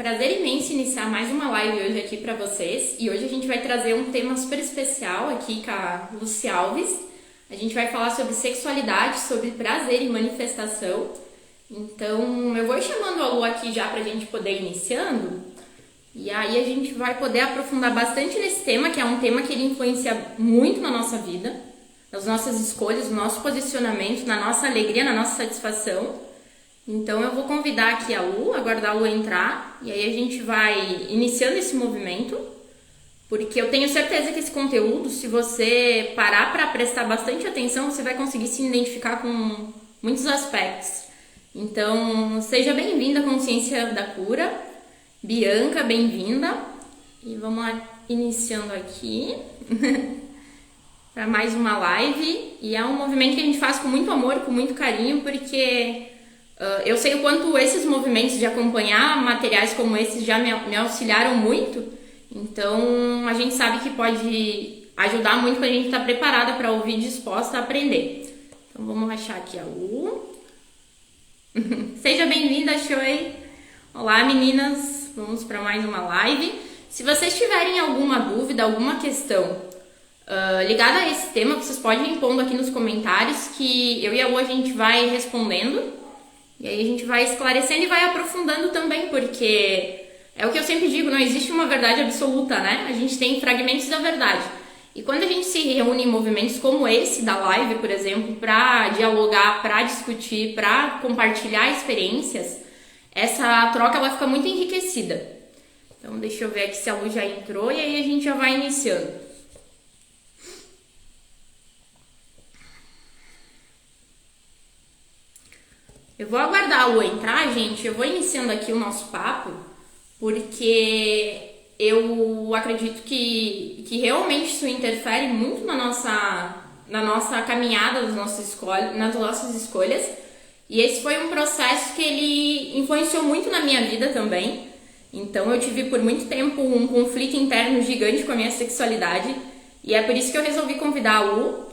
prazer imenso iniciar mais uma live hoje aqui para vocês. E hoje a gente vai trazer um tema super especial aqui com a Lucy Alves. A gente vai falar sobre sexualidade, sobre prazer e manifestação. Então, eu vou chamando a Lu aqui já pra gente poder ir iniciando. E aí a gente vai poder aprofundar bastante nesse tema, que é um tema que ele influencia muito na nossa vida, nas nossas escolhas, no nosso posicionamento, na nossa alegria, na nossa satisfação. Então eu vou convidar aqui a Lu, aguardar a Lu entrar, e aí a gente vai iniciando esse movimento, porque eu tenho certeza que esse conteúdo, se você parar para prestar bastante atenção, você vai conseguir se identificar com muitos aspectos. Então, seja bem-vinda à Consciência da Cura. Bianca, bem-vinda. E vamos lá, iniciando aqui para mais uma live. E é um movimento que a gente faz com muito amor, com muito carinho, porque eu sei o quanto esses movimentos de acompanhar materiais como esses já me auxiliaram muito. Então, a gente sabe que pode ajudar muito quando a gente está preparada para ouvir e disposta a aprender. Então, vamos achar aqui a Lu. Seja bem-vinda, Choi. Olá, meninas. Vamos para mais uma live. Se vocês tiverem alguma dúvida, alguma questão ligada a esse tema, vocês podem ir pondo aqui nos comentários que eu e a Lu a gente vai respondendo. E aí a gente vai esclarecendo e vai aprofundando também, porque é o que eu sempre digo, não existe uma verdade absoluta, né? A gente tem fragmentos da verdade. E quando a gente se reúne em movimentos como esse da live, por exemplo, para dialogar, para discutir, para compartilhar experiências, essa troca ela fica muito enriquecida. Então deixa eu ver aqui se a Lu já entrou e aí a gente já vai iniciando. Eu vou aguardar a Lu entrar, gente. Eu vou iniciando aqui o nosso papo, porque eu acredito que realmente isso interfere muito na nossa caminhada, nas nossas escolhas. E esse foi um processo que ele influenciou muito na minha vida também. Então eu tive por muito tempo um conflito interno gigante com a minha sexualidade. E é por isso que eu resolvi convidar a Lu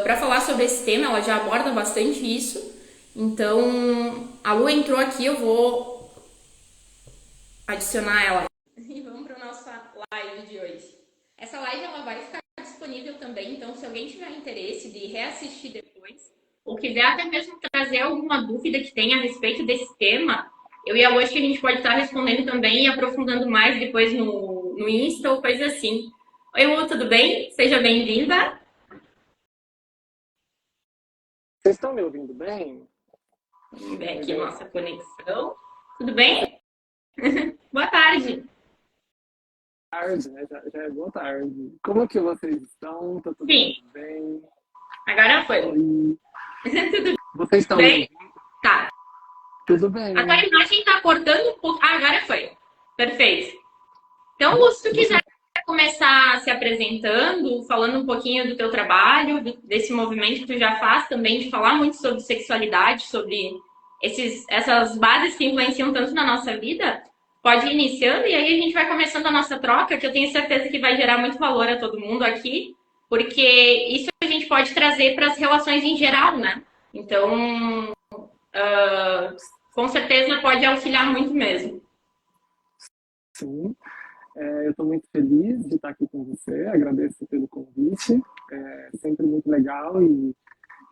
para falar sobre esse tema. Ela já aborda bastante isso. Então, a Lu entrou aqui, eu vou adicionar ela. E vamos para a nossa live de hoje. Essa live ela vai ficar disponível também, então se alguém tiver interesse de reassistir depois, ou quiser até mesmo trazer alguma dúvida que tenha a respeito desse tema, eu e a Lu acho que a gente pode estar respondendo também e aprofundando mais depois no Insta ou coisa assim. Oi, Lu, tudo bem? Seja bem-vinda. Vocês estão me ouvindo bem? Vamos ver aqui a nossa conexão. Tudo bem? Boa tarde. Tarde, né? Já é boa tarde. Como que vocês estão? Tá todo Sim, mundo bem? agora foi. Oi. Tudo Vocês estão me bem? ouvindo? Tá. Tudo A tua bem. imagem tá cortando um pouco. Ah, agora foi. Perfeito. Então, Lu, se tu quiser Vocês... começar se apresentando, falando um pouquinho do teu trabalho, desse movimento que tu já faz também, de falar muito sobre sexualidade, sobre essas bases que influenciam tanto na nossa vida, pode ir iniciando e aí a gente vai começando a nossa troca, que eu tenho certeza que vai gerar muito valor a todo mundo aqui, porque isso a gente pode trazer para as relações em geral, né? Então, com certeza pode auxiliar muito mesmo. Sim, eu estou muito feliz de estar aqui com você. Agradeço pelo convite. É sempre muito legal e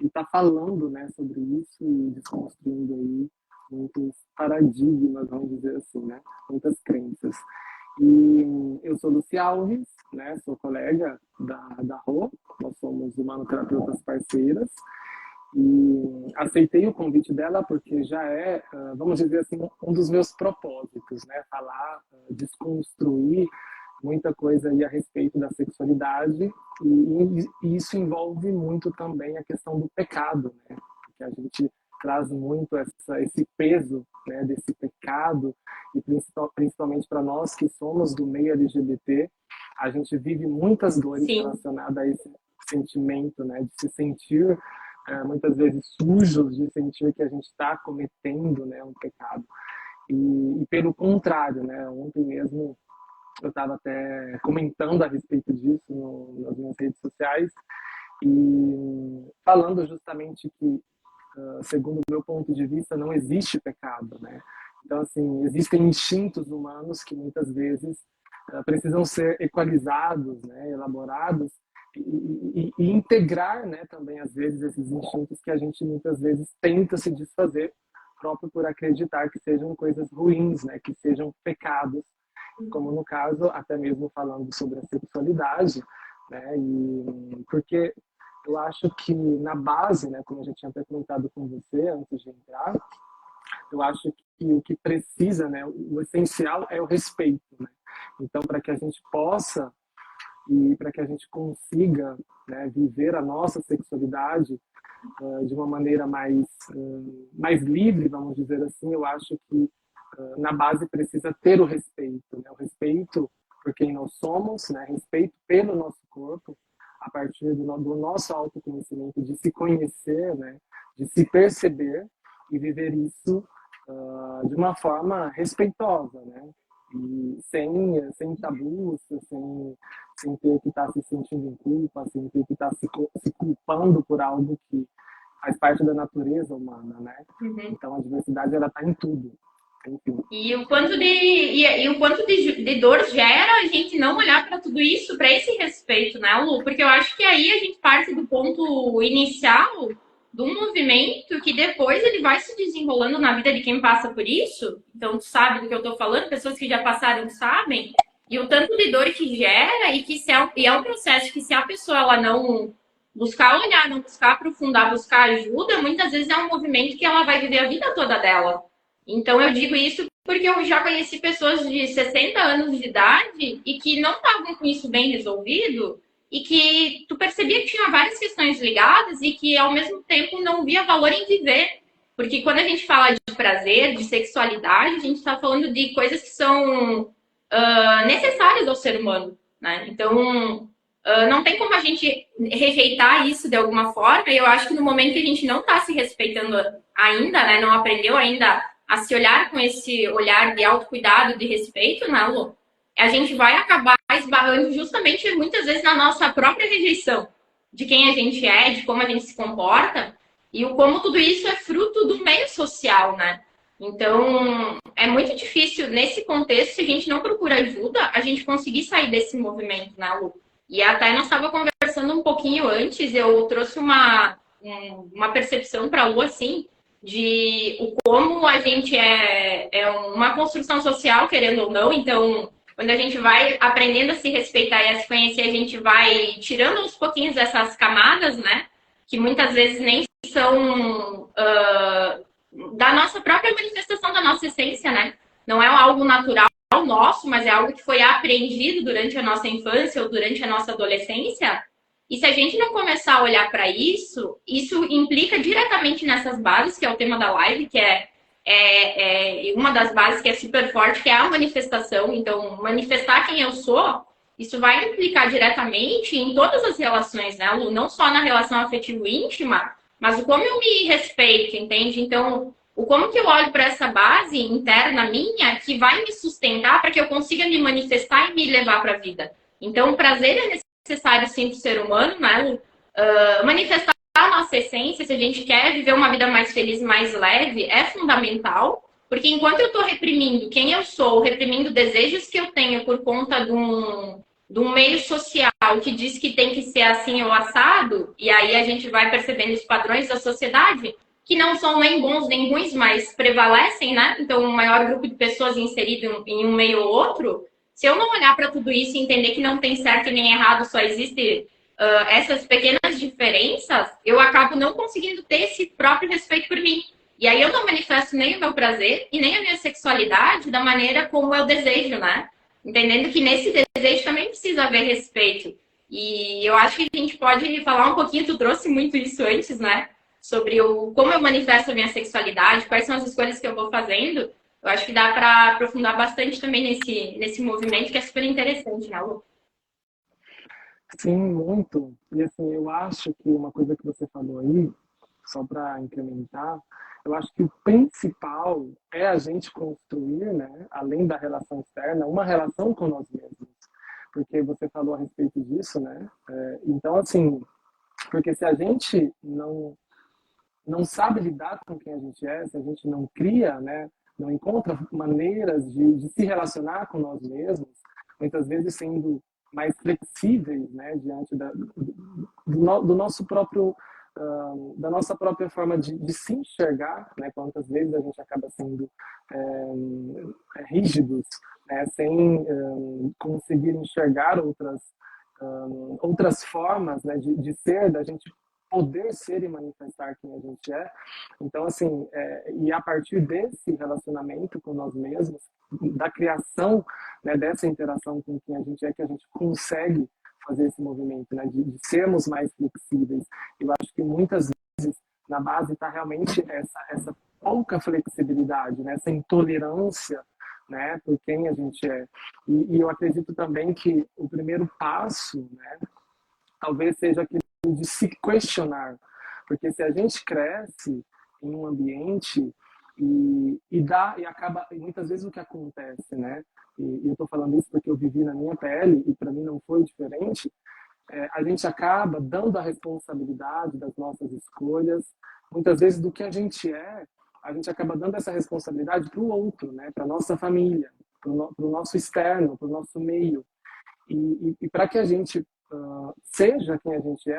estar falando, né, sobre isso e desconstruindo aí muitos paradigmas, vamos dizer assim, né? Muitas crenças. E eu sou Lucy Alves, né? Sou colega da Rô, nós somos humanoterapeutas parceiras. E aceitei o convite dela porque já é, vamos dizer assim, um dos meus propósitos, né? Falar, desconstruir muita coisa aí a respeito da sexualidade e isso envolve muito também a questão do pecado, né? Porque a gente traz muito esse peso, né, desse pecado e principalmente para nós que somos do meio LGBT, a gente vive muitas dores Sim. relacionadas a esse sentimento, né, de se sentir muitas vezes sujos, de sentir que a gente está cometendo, né, um pecado. E pelo contrário, né, ontem mesmo eu estava até comentando a respeito disso nas minhas redes sociais e falando justamente que, segundo o meu ponto de vista, não existe pecado, né? Então, assim, existem instintos humanos que muitas vezes precisam ser equalizados, né, elaborados e integrar, né, também às vezes esses instintos que a gente muitas vezes tenta se desfazer próprio por acreditar que sejam coisas ruins, né, que sejam pecados, como no caso até mesmo falando sobre a sexualidade, né, e porque eu acho que na base, né, como eu já tinha até comentado com você antes de entrar, eu acho que o que precisa, né, o essencial é o respeito, né? Então, para que a gente possa e para que a gente consiga, né, viver a nossa sexualidade de uma maneira mais livre, vamos dizer assim, eu acho que na base precisa ter o respeito, né? O respeito por quem nós somos, né? Respeito pelo nosso corpo, a partir do nosso autoconhecimento, de se conhecer, né? De se perceber e viver isso de uma forma respeitosa, né? E sem tabus, sem ter que estar se sentindo em culpa, sem ter que estar se culpando por algo que faz parte da natureza humana, né? Uhum. Então a diversidade ela está em tudo. Enfim. E o quanto de dor gera a gente não olhar para tudo isso, para esse respeito, né, Lu? Porque eu acho que aí a gente parte do ponto inicial de um movimento que depois ele vai se desenrolando na vida de quem passa por isso. Então, tu sabe do que eu tô falando, pessoas que já passaram sabem. E o tanto de dor que gera e é um processo que se a pessoa ela não buscar olhar, não buscar aprofundar, buscar ajuda, muitas vezes é um movimento que ela vai viver a vida toda dela. Então eu digo isso porque eu já conheci pessoas de 60 anos de idade e que não estavam com isso bem resolvido e que tu percebia que tinha várias questões ligadas e que ao mesmo tempo não via valor em viver. Porque quando a gente fala de prazer, de sexualidade, a gente está falando de coisas que são necessárias ao ser humano, né? Então não tem como a gente rejeitar isso de alguma forma. E eu acho que no momento que a gente não está se respeitando ainda, né, não aprendeu ainda a se olhar com esse olhar de autocuidado, de respeito, né, Lu? A gente vai acabar esbarrando justamente muitas vezes na nossa própria rejeição de quem a gente é, de como a gente se comporta e o como tudo isso é fruto do meio social, né? Então, é muito difícil nesse contexto, se a gente não procura ajuda, a gente conseguir sair desse movimento, né, Lu? E até nós estava conversando um pouquinho antes, eu trouxe uma percepção para a Lu, assim, de o como a gente é uma construção social, querendo ou não. Então, quando a gente vai aprendendo a se respeitar e a se conhecer, a gente vai tirando aos pouquinhos essas camadas, né? Que muitas vezes nem são da nossa própria manifestação da nossa essência, né? Não é algo natural nosso, mas é algo que foi aprendido durante a nossa infância ou durante a nossa adolescência. E se a gente não começar a olhar para isso, isso implica diretamente nessas bases, que é o tema da live, que é uma das bases que é super forte, que é a manifestação. Então, manifestar quem eu sou, isso vai implicar diretamente em todas as relações, né, Lu? Não só na relação afetivo íntima, mas o como eu me respeito, entende? Então, o como que eu olho para essa base interna minha que vai me sustentar para que eu consiga me manifestar e me levar para a vida. Então, o prazer é necessário sim para o ser humano, né? Manifestar a nossa essência, se a gente quer viver uma vida mais feliz, mais leve, é fundamental. Porque enquanto eu estou reprimindo quem eu sou, reprimindo desejos que eu tenho por conta de um meio social que diz que tem que ser assim ou assado, e aí a gente vai percebendo os padrões da sociedade, que não são nem bons nem ruins, mas prevalecem, né? Então, um maior grupo de pessoas inserido em um meio ou outro, se eu não olhar para tudo isso e entender que não tem certo e nem errado, só existe essas pequenas diferenças, eu acabo não conseguindo ter esse próprio respeito por mim. E aí eu não manifesto nem o meu prazer e nem a minha sexualidade da maneira como eu desejo, né? Entendendo que nesse desejo também precisa haver respeito. E eu acho que a gente pode falar um pouquinho, tu trouxe muito isso antes, né? Sobre como eu manifesto a minha sexualidade, quais são as escolhas que eu vou fazendo. Eu acho que dá para aprofundar bastante também nesse movimento, que é super interessante, né, Lu? Sim, muito. E assim, eu acho que uma coisa que você falou aí, só para incrementar, eu acho que o principal é a gente construir, né, além da relação externa, uma relação com nós mesmos. Porque você falou a respeito disso, né? Então, assim, porque se a gente não sabe lidar com quem a gente é, se a gente não cria, né, não encontra maneiras de se relacionar com nós mesmos, muitas vezes sendo mais flexíveis, né, diante do nosso próprio da nossa própria forma de se enxergar, né? Quantas vezes a gente acaba sendo rígidos, né? Sem conseguir enxergar outras formas, né? De ser, da gente poder ser e manifestar quem a gente é. Então, assim, e a partir desse relacionamento com nós mesmos, da criação, né, dessa interação com quem a gente é, que a gente consegue fazer esse movimento, né, de sermos mais flexíveis. Eu acho que muitas vezes na base está realmente essa pouca flexibilidade, né, essa intolerância, né, por quem a gente é. E eu acredito também que o primeiro passo, né, talvez seja aquele de se questionar, porque se a gente cresce em um ambiente e acaba, e muitas vezes o que acontece, né? E eu estou falando isso porque eu vivi na minha pele e para mim não foi diferente. A gente acaba dando a responsabilidade das nossas escolhas, muitas vezes do que a gente acaba dando essa responsabilidade para o outro, né? Para nossa família, para o nosso externo, para o nosso meio. E para que a gente seja quem a gente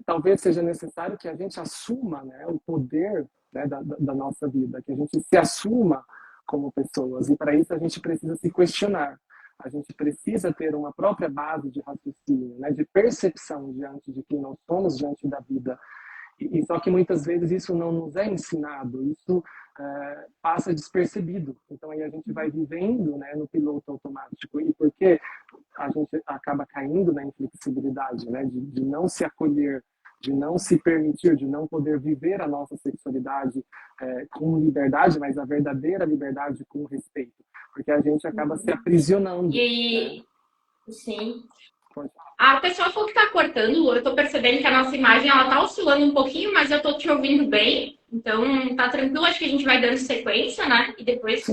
talvez seja necessário que a gente assuma, né, o poder, né, da nossa vida, que a gente se assuma como pessoas. E para isso a gente precisa se questionar. A gente precisa ter uma própria base de raciocínio, né, de percepção diante de quem nós somos, diante da vida. E só que muitas vezes isso não nos é ensinado, isso passa despercebido. Então aí a gente vai vivendo, né, no piloto automático. E por que a gente acaba caindo na inflexibilidade, né, de não se acolher, de não se permitir, de não poder viver a nossa sexualidade com liberdade, mas a verdadeira liberdade com respeito, porque a gente acaba se aprisionando. E, né? Sim. A pessoa falou que tá cortando, Lu. Eu tô percebendo que a nossa imagem, ela tá oscilando um pouquinho, mas eu tô te ouvindo bem. Então, tá tranquilo. Acho que a gente vai dando sequência, né? E depois,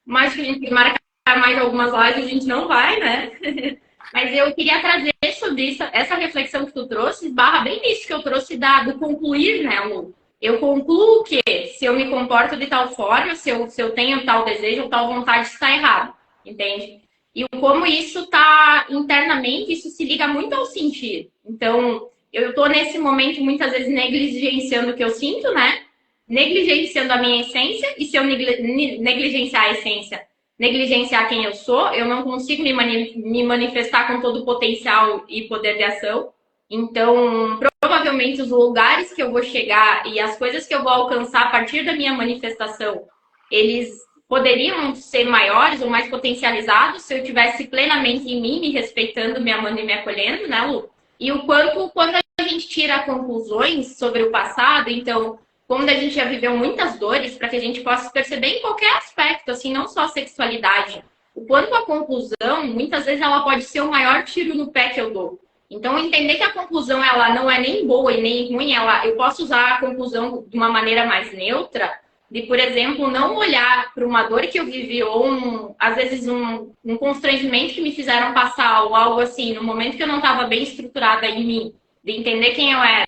mais que a gente marcar mais algumas lives, a gente não vai, né? Mas eu queria trazer sobre isso, essa reflexão que tu trouxe, barra bem nisso que eu trouxe do concluir, né, Lu? Eu concluo que se eu me comporto de tal forma, se eu tenho tal desejo ou tal vontade, está errado, entende? E como isso está internamente, isso se liga muito ao sentir. Então, eu estou nesse momento muitas vezes negligenciando o que eu sinto, né? Negligenciando a minha essência, e se eu negligenciar a essência, negligenciar quem eu sou, eu não consigo me manifestar com todo o potencial e poder de ação. Então, provavelmente os lugares que eu vou chegar e as coisas que eu vou alcançar a partir da minha manifestação, eles poderiam ser maiores ou mais potencializados se eu tivesse plenamente em mim, me respeitando, me amando e me acolhendo, né, Lu? E o quanto, quando a gente tira conclusões sobre o passado, então, quando a gente já viveu muitas dores, para que a gente possa perceber em qualquer aspecto, assim, não só a sexualidade, o quanto a conclusão, muitas vezes, ela pode ser o maior tiro no pé que eu dou. Então, entender que a conclusão, ela não é nem boa e nem ruim, eu posso usar a conclusão de uma maneira mais neutra, de, por exemplo, não olhar para uma dor que eu vivi ou, às vezes, um constrangimento que me fizeram passar ou algo assim, no momento que eu não estava bem estruturada em mim, de entender quem eu era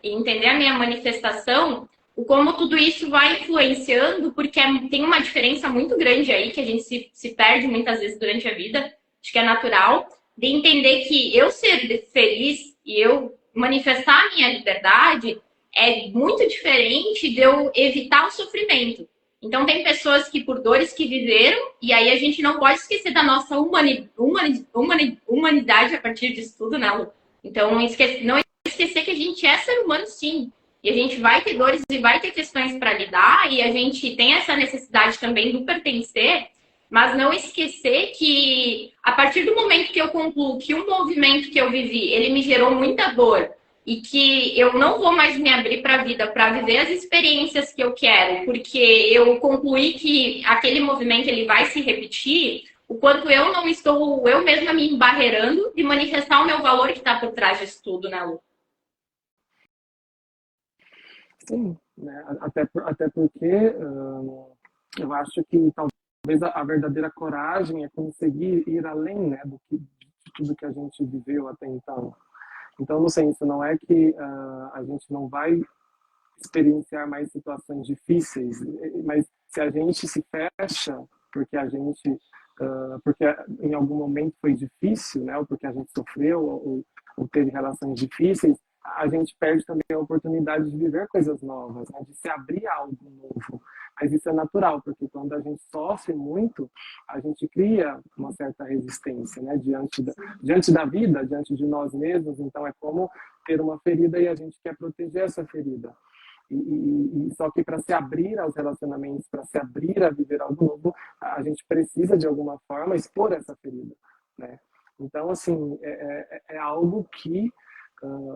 e entender a minha manifestação, o como tudo isso vai influenciando, porque tem uma diferença muito grande aí, que a gente se perde muitas vezes durante a vida, acho que é natural, de entender que eu ser feliz e eu manifestar a minha liberdade é muito diferente de eu evitar o sofrimento. Então, tem pessoas que, por dores que viveram, e aí a gente não pode esquecer da nossa humanidade a partir disso tudo, né, Lu? Então, não esquecer que a gente é ser humano, sim. E a gente vai ter dores e vai ter questões para lidar, e a gente tem essa necessidade também do pertencer, mas não esquecer que, a partir do momento que eu concluo que o movimento que eu vivi, ele me gerou muita dor, e que eu não vou mais me abrir para a vida, para viver as experiências que eu quero, porque eu concluí que aquele movimento ele vai se repetir, o quanto eu não estou, eu mesma me embarreirando de manifestar o meu valor que está por trás disso tudo, né, Lu? Sim, né? Até porque eu acho que talvez a verdadeira coragem é conseguir ir além, né, de tudo que a gente viveu até então. Então, não sei, isso não é que a gente não vai experienciar mais situações difíceis, mas se a gente se fecha porque a gente porque em algum momento foi difícil, né, ou porque a gente sofreu ou teve relações difíceis, a gente perde também a oportunidade de viver coisas novas, né, de se abrir a algo novo. Mas isso é natural, porque quando a gente sofre muito, a gente cria uma certa resistência, né, diante da vida, diante de nós mesmos. Então é como ter uma ferida e a gente quer proteger essa ferida. E só que para se abrir aos relacionamentos, para se abrir a viver algo novo, a gente precisa de alguma forma expor essa ferida, né? Então, assim, é algo que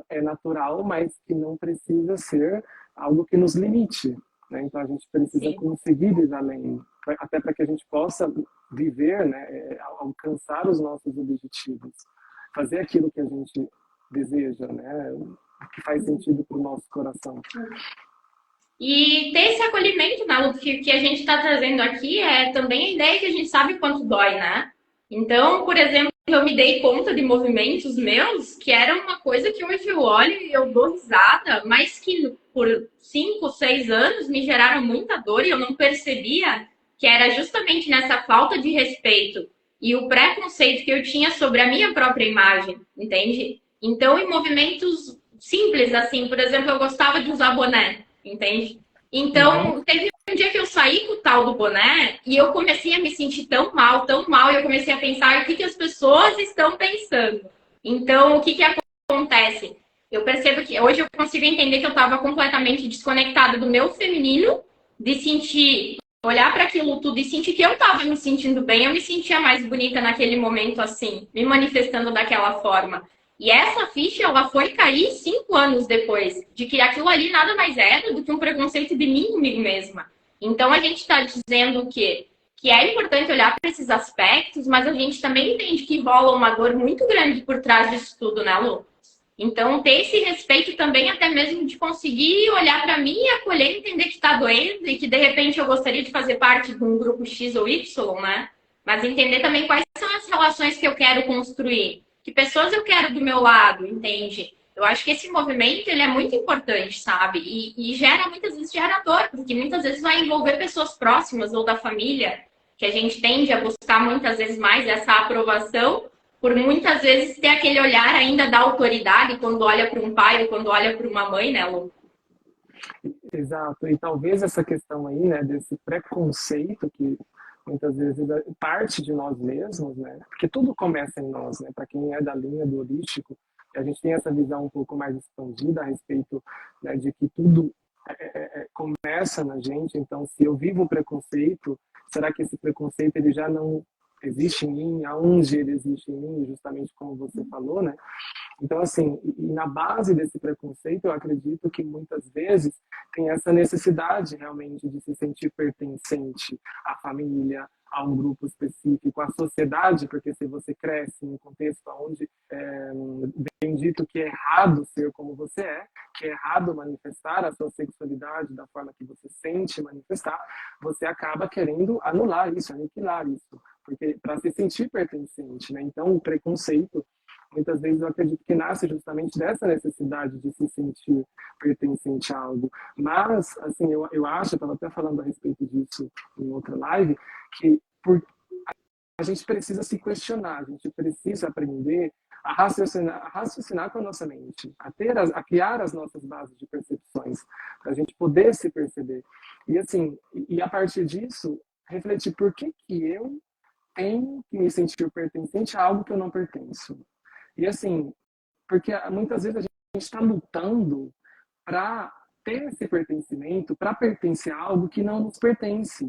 é natural, mas que não precisa ser algo que nos limite, né? Então a gente precisa Sim. conseguir ir além, até para que a gente possa viver, né? Alcançar os nossos objetivos, fazer aquilo que a gente deseja, né? Que faz sentido para o nosso coração. E ter esse acolhimento, né, Lu, que a gente está trazendo aqui é também a ideia que a gente sabe quanto dói, né? Então, por exemplo, eu me dei conta de movimentos meus que era uma coisa que hoje eu olho e eu dou risada, mas que por 5, 6 anos me geraram muita dor e eu não percebia que era justamente nessa falta de respeito e o preconceito que eu tinha sobre a minha própria imagem, entende? Então, em movimentos simples, assim, por exemplo, eu gostava de usar boné, entende? Uhum. Então, teve um dia que eu saí com o tal do boné e eu comecei a me sentir tão mal, e eu comecei a pensar o que as pessoas estão pensando. Então, o que acontece? Eu percebo que hoje eu consigo entender que eu estava completamente desconectada do meu feminino, de sentir, olhar para aquilo tudo e sentir que eu estava me sentindo bem, eu me sentia mais bonita naquele momento assim, me manifestando daquela forma. E essa ficha, ela foi cair 5 anos depois, de que aquilo ali nada mais era do que um preconceito de mim comigo mesma. Então, a gente está dizendo que é importante olhar para esses aspectos, mas a gente também entende que rola uma dor muito grande por trás disso tudo, né, Lu? Então, ter esse respeito também, até mesmo de conseguir olhar para mim e acolher, entender que está doendo e que, de repente, eu gostaria de fazer parte de um grupo X ou Y, né? Mas entender também quais são as relações que eu quero construir. Que pessoas eu quero do meu lado, entende? Eu acho que esse movimento, ele é muito importante, sabe? E gera, muitas vezes, gera dor, porque muitas vezes vai envolver pessoas próximas ou da família, que a gente tende a buscar muitas vezes mais essa aprovação, por muitas vezes ter aquele olhar ainda da autoridade quando olha para um pai ou quando olha para uma mãe, né, Lu? Exato. E talvez essa questão aí, né, desse preconceito que muitas vezes parte de nós mesmos, né? Porque tudo começa em nós, né? Para quem é da linha do holístico, a gente tem essa visão um pouco mais expandida a respeito, né, de que tudo começa na gente. Então, se eu vivo o preconceito, será que esse preconceito ele já não existe em mim? Aonde ele existe em mim? Justamente como você falou, né? Então, assim, e na base desse preconceito, eu acredito que muitas vezes tem essa necessidade realmente de se sentir pertencente à família, a um grupo específico, à sociedade, porque se você cresce em um contexto onde bem dito que é errado ser como você é, que é errado manifestar a sua sexualidade da forma que você sente manifestar, você acaba querendo anular isso, aniquilar isso, porque para se sentir pertencente, né? Então, o preconceito muitas vezes eu acredito que nasce justamente dessa necessidade de se sentir pertencente a algo. Mas, assim, eu acho, eu estava até falando a respeito disso em outra live, que a gente precisa se questionar, a gente precisa aprender a raciocinar com a nossa mente, a criar as nossas bases de percepções, para a gente poder se perceber. E, assim, e a partir disso, refletir por que eu tenho que me sentir pertencente a algo que eu não pertenço. E assim, porque muitas vezes a gente está lutando para ter esse pertencimento, para pertencer a algo que não nos pertence.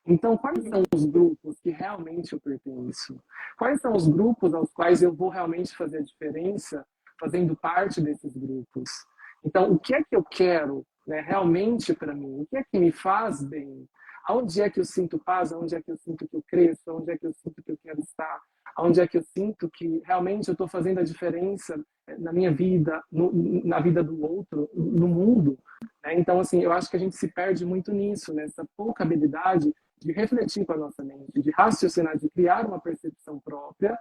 Então, quais são os grupos que realmente eu pertenço? Quais são os grupos aos quais eu vou realmente fazer a diferença fazendo parte desses grupos? Então, o que é que eu quero, né, realmente para mim? O que é que me faz bem? Aonde é que eu sinto paz? Aonde é que eu sinto que eu cresço? Aonde é que eu sinto que eu quero estar? Aonde é que eu sinto que realmente eu estou fazendo a diferença na minha vida, na vida do outro, no mundo? Né? Então, assim, eu acho que a gente se perde muito nisso, nessa pouca habilidade de refletir com a nossa mente, de raciocinar, de criar uma percepção própria,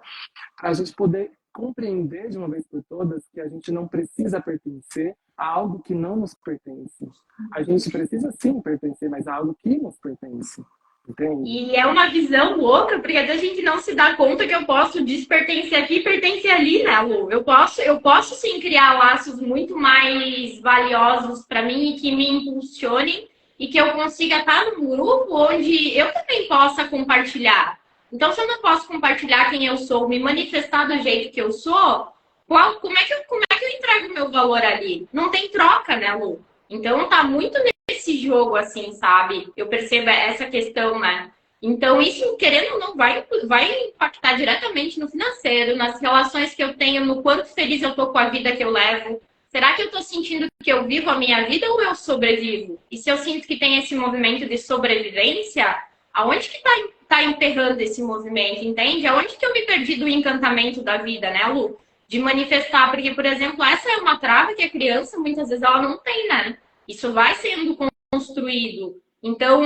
para a gente poder compreender de uma vez por todas que a gente não precisa pertencer a algo que não nos pertence. A gente precisa sim pertencer, mas a algo que nos pertence. Entende? E é uma visão louca, porque a gente não se dá conta que eu posso despertencer aqui e pertencer ali, né, Lu? Eu posso sim criar laços muito mais valiosos para mim e que me impulsionem e que eu consiga estar num grupo onde eu também possa compartilhar. Então, se eu não posso compartilhar quem eu sou, me manifestar do jeito que eu sou, como é que eu entrego meu valor ali? Não tem troca, né, Lu? Então, tá muito esse jogo, assim, sabe? Eu percebo essa questão, né? Então, isso, querendo ou não, vai impactar diretamente no financeiro, nas relações que eu tenho, no quanto feliz eu tô com a vida que eu levo. Será que eu tô sentindo que eu vivo a minha vida ou eu sobrevivo? E se eu sinto que tem esse movimento de sobrevivência, aonde que tá emperrando esse movimento, entende? Aonde que eu me perdi do encantamento da vida, né, Lu? De manifestar, porque, por exemplo, essa é uma trava que a criança, muitas vezes, ela não tem, né? Isso vai sendo construído. Então,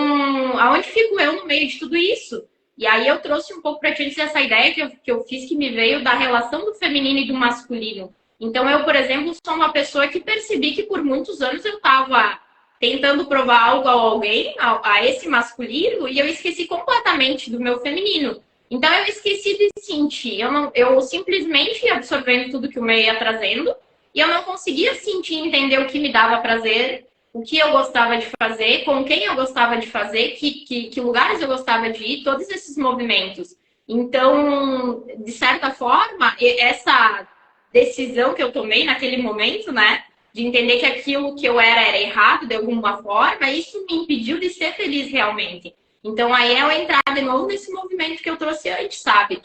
aonde fico eu no meio de tudo isso? E aí eu trouxe um pouco para ti essa ideia que eu fiz que me veio da relação do feminino e do masculino. Então, eu, por exemplo, sou uma pessoa que percebi que por muitos anos eu estava tentando provar algo a alguém, a esse masculino, e eu esqueci completamente do meu feminino. Então, eu esqueci de sentir. Eu simplesmente ia absorvendo tudo que o meio ia trazendo, e eu não conseguia sentir e entender o que me dava prazer, o que eu gostava de fazer, com quem eu gostava de fazer, que lugares eu gostava de ir, todos esses movimentos. Então, de certa forma, essa decisão que eu tomei naquele momento, né, de entender que aquilo que eu era errado de alguma forma, isso me impediu de ser feliz realmente. Então, aí é eu entrar de novo nesse movimento que eu trouxe antes, sabe?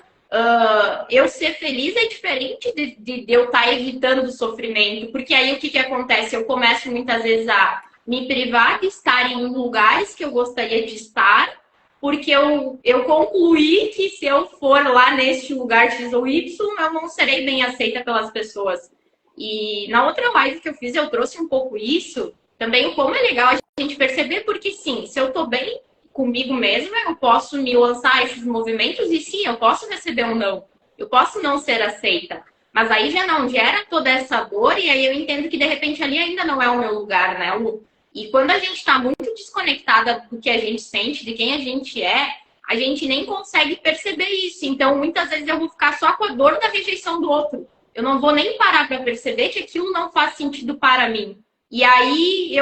Eu ser feliz é diferente de eu estar evitando o sofrimento, porque aí o que acontece? Eu começo muitas vezes a me privar de estar em lugares que eu gostaria de estar, porque eu concluí que se eu for lá neste lugar X ou Y, eu não serei bem aceita pelas pessoas. E na outra live que eu fiz, eu trouxe um pouco isso, também como é legal a gente perceber, porque sim, se eu tô bem comigo mesma, eu posso me lançar a esses movimentos e sim, eu posso receber um não. Eu posso não ser aceita. Mas aí já não gera toda essa dor e aí eu entendo que de repente ali ainda não é o meu lugar, né, Lu? E quando a gente está muito desconectada do que a gente sente, de quem a gente é, a gente nem consegue perceber isso. Então, muitas vezes eu vou ficar só com a dor da rejeição do outro. Eu não vou nem parar para perceber que aquilo não faz sentido para mim. E aí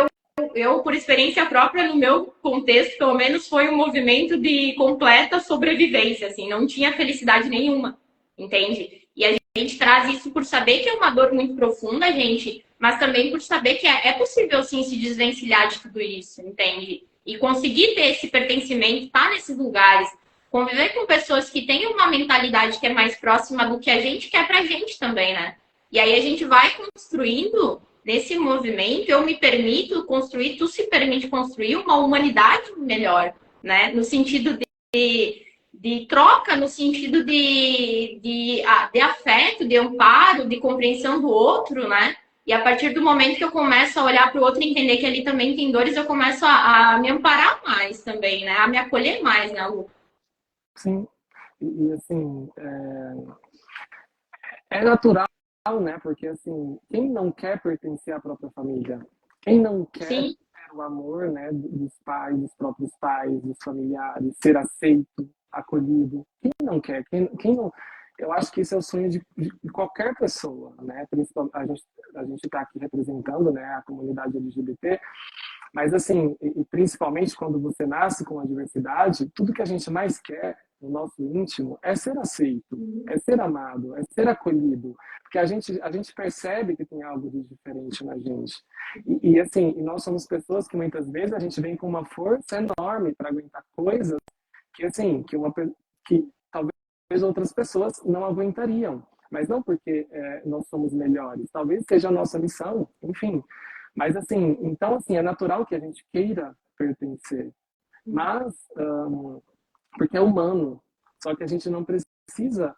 eu, por experiência própria, no meu contexto, pelo menos, foi um movimento de completa sobrevivência, assim, não tinha felicidade nenhuma, entende? E a gente traz isso por saber que é uma dor muito profunda, gente, mas também por saber que é possível, sim, se desvencilhar de tudo isso, entende? E conseguir ter esse pertencimento, estar nesses lugares, conviver com pessoas que têm uma mentalidade que é mais próxima do que a gente quer pra gente também, né? E aí a gente vai construindo nesse movimento, eu me permito construir, tu se permite construir uma humanidade melhor, né? No sentido de troca, no sentido de afeto, de amparo, de compreensão do outro, né? E a partir do momento que eu começo a olhar para o outro e entender que ele também tem dores, eu começo a me amparar mais também, né? A me acolher mais, né, Lu? Sim. E assim, é natural, né? Porque assim, quem não quer pertencer à própria família? Quem não quer Sim. ter o amor, né, dos pais, dos próprios pais, dos familiares, ser aceito, acolhido? Quem não quer? Quem não? Eu acho que isso é o sonho de qualquer pessoa, né? Principalmente a gente está aqui representando, né, a comunidade LGBT, mas assim, e principalmente quando você nasce com a diversidade, tudo que a gente mais quer no nosso íntimo é ser aceito, é ser amado, é ser acolhido, porque a gente percebe que tem algo de diferente na gente. E assim, e nós somos pessoas que muitas vezes a gente vem com uma força enorme para aguentar coisas que assim, que talvez outras pessoas não aguentariam, mas não porque nós somos melhores, talvez seja a nossa missão, enfim. Mas assim, então assim, é natural que a gente queira pertencer, mas porque é humano. Só que a gente não precisa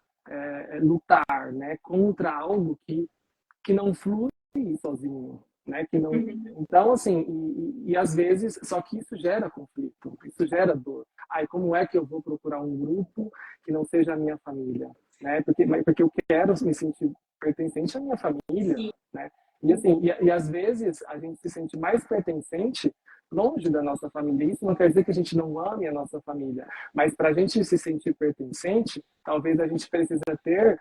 lutar, né, contra algo que não flui sozinho. né? Que não, então, assim, e às vezes, só que isso gera conflito, isso gera dor. Aí, como é que eu vou procurar um grupo que não seja a minha família, né? Porque eu quero me sentir pertencente à minha família, Sim. né? E assim, e às vezes a gente se sente mais pertencente longe da nossa família. Isso não quer dizer que a gente não ame a nossa família, mas para a gente se sentir pertencente, talvez a gente precisa ter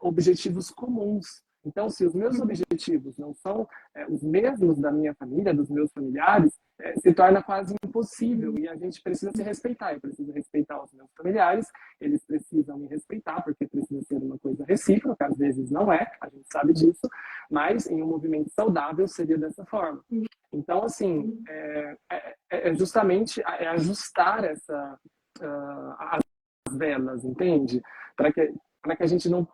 objetivos comuns. Então, se os meus objetivos não são os mesmos da minha família, dos meus familiares, se torna quase impossível e a gente precisa se respeitar. Eu preciso respeitar os meus familiares, eles precisam me respeitar, porque precisa ser uma coisa recíproca, às vezes não é, a gente sabe disso, mas em um movimento saudável seria dessa forma. Então, assim, justamente ajustar as velas, entende? Para que a gente não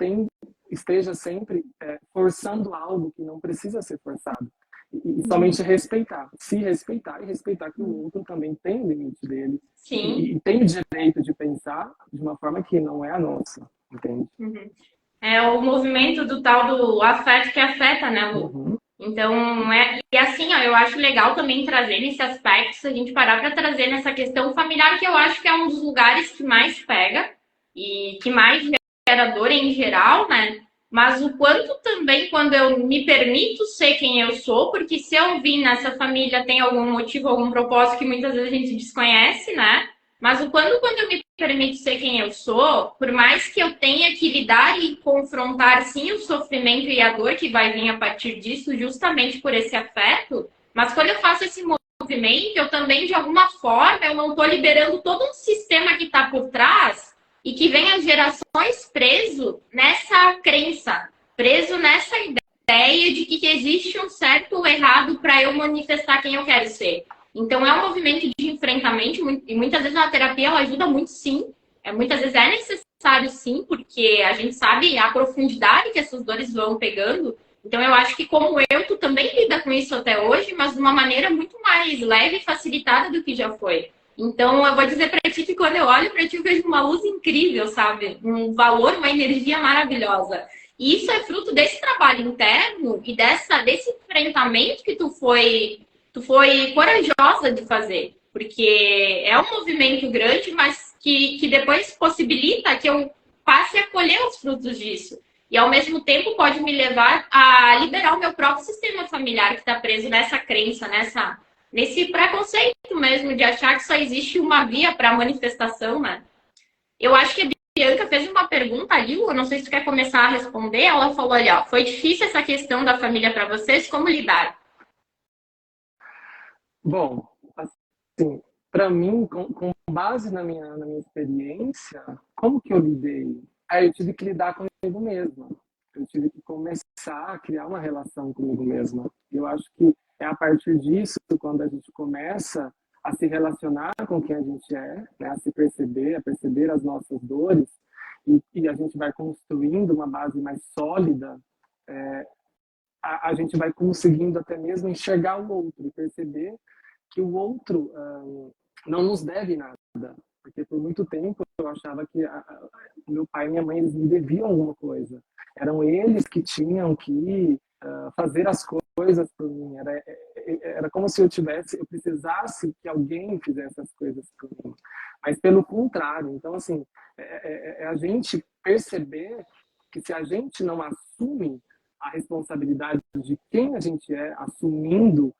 esteja sempre forçando algo que não precisa ser forçado. E somente respeitar, se respeitar e respeitar que o outro também tem o limite dele. Sim. E tem o direito de pensar de uma forma que não é a nossa, entende? É o movimento do tal do afeto que afeta, né, Lu? Então, e assim, ó, eu acho legal também trazer nesse aspecto, se a gente parar para trazer nessa questão familiar, que eu acho que é um dos lugares que mais pega e que mais gera dor em geral, né? Mas o quanto também quando eu me permito ser quem eu sou, porque se eu vim nessa família tem algum motivo, algum propósito que muitas vezes a gente desconhece, né? Mas o quando eu me permito ser quem eu sou, por mais que eu tenha que lidar e confrontar sim o sofrimento e a dor que vai vir a partir disso, justamente por esse afeto, mas quando eu faço esse movimento, eu também, de alguma forma, eu não estou liberando todo um sistema que está por trás e que vem as gerações preso nessa crença, preso nessa ideia de que existe um certo ou errado para eu manifestar quem eu quero ser. Então, é um movimento de enfrentamento e muitas vezes a terapia ela ajuda muito, sim. Muitas vezes é necessário, sim, porque a gente sabe a profundidade que essas dores vão pegando. Então, eu acho que como tu também lida com isso até hoje, mas de uma maneira muito mais leve e facilitada do que já foi. Então, eu vou dizer para ti que quando eu olho para ti, eu vejo uma luz incrível, sabe? Um valor, uma energia maravilhosa. E isso é fruto desse trabalho interno e desse enfrentamento que tu foi corajosa de fazer, porque é um movimento grande, mas que depois possibilita que eu passe a colher os frutos disso. E, ao mesmo tempo, pode me levar a liberar o meu próprio sistema familiar que está preso nessa crença, nesse preconceito mesmo de achar que só existe uma via para manifestação, né? Eu acho que a Bianca fez uma pergunta ali, eu não sei se tu quer começar a responder. Ela falou ali, ó, foi difícil essa questão da família para vocês, como lidar? Bom, assim, para mim, com base na minha experiência, como que eu lidei? Aí eu tive que lidar comigo mesma. Eu tive que começar a criar uma relação comigo mesma. Eu acho que é a partir disso, quando a gente começa a se relacionar com quem a gente é, né? A se perceber, a perceber as nossas dores, e a gente vai construindo uma base mais sólida, a gente vai conseguindo até mesmo enxergar o outro e perceber que o outro não nos deve nada. Porque por muito tempo eu achava que meu pai e minha mãe eles me deviam alguma coisa. Eram eles que tinham que fazer as coisas por mim. Era como se eu precisasse que alguém fizesse as coisas por mim. Mas pelo contrário. Então, assim, é a gente perceber que se a gente não assume a responsabilidade de quem a gente é, assumindo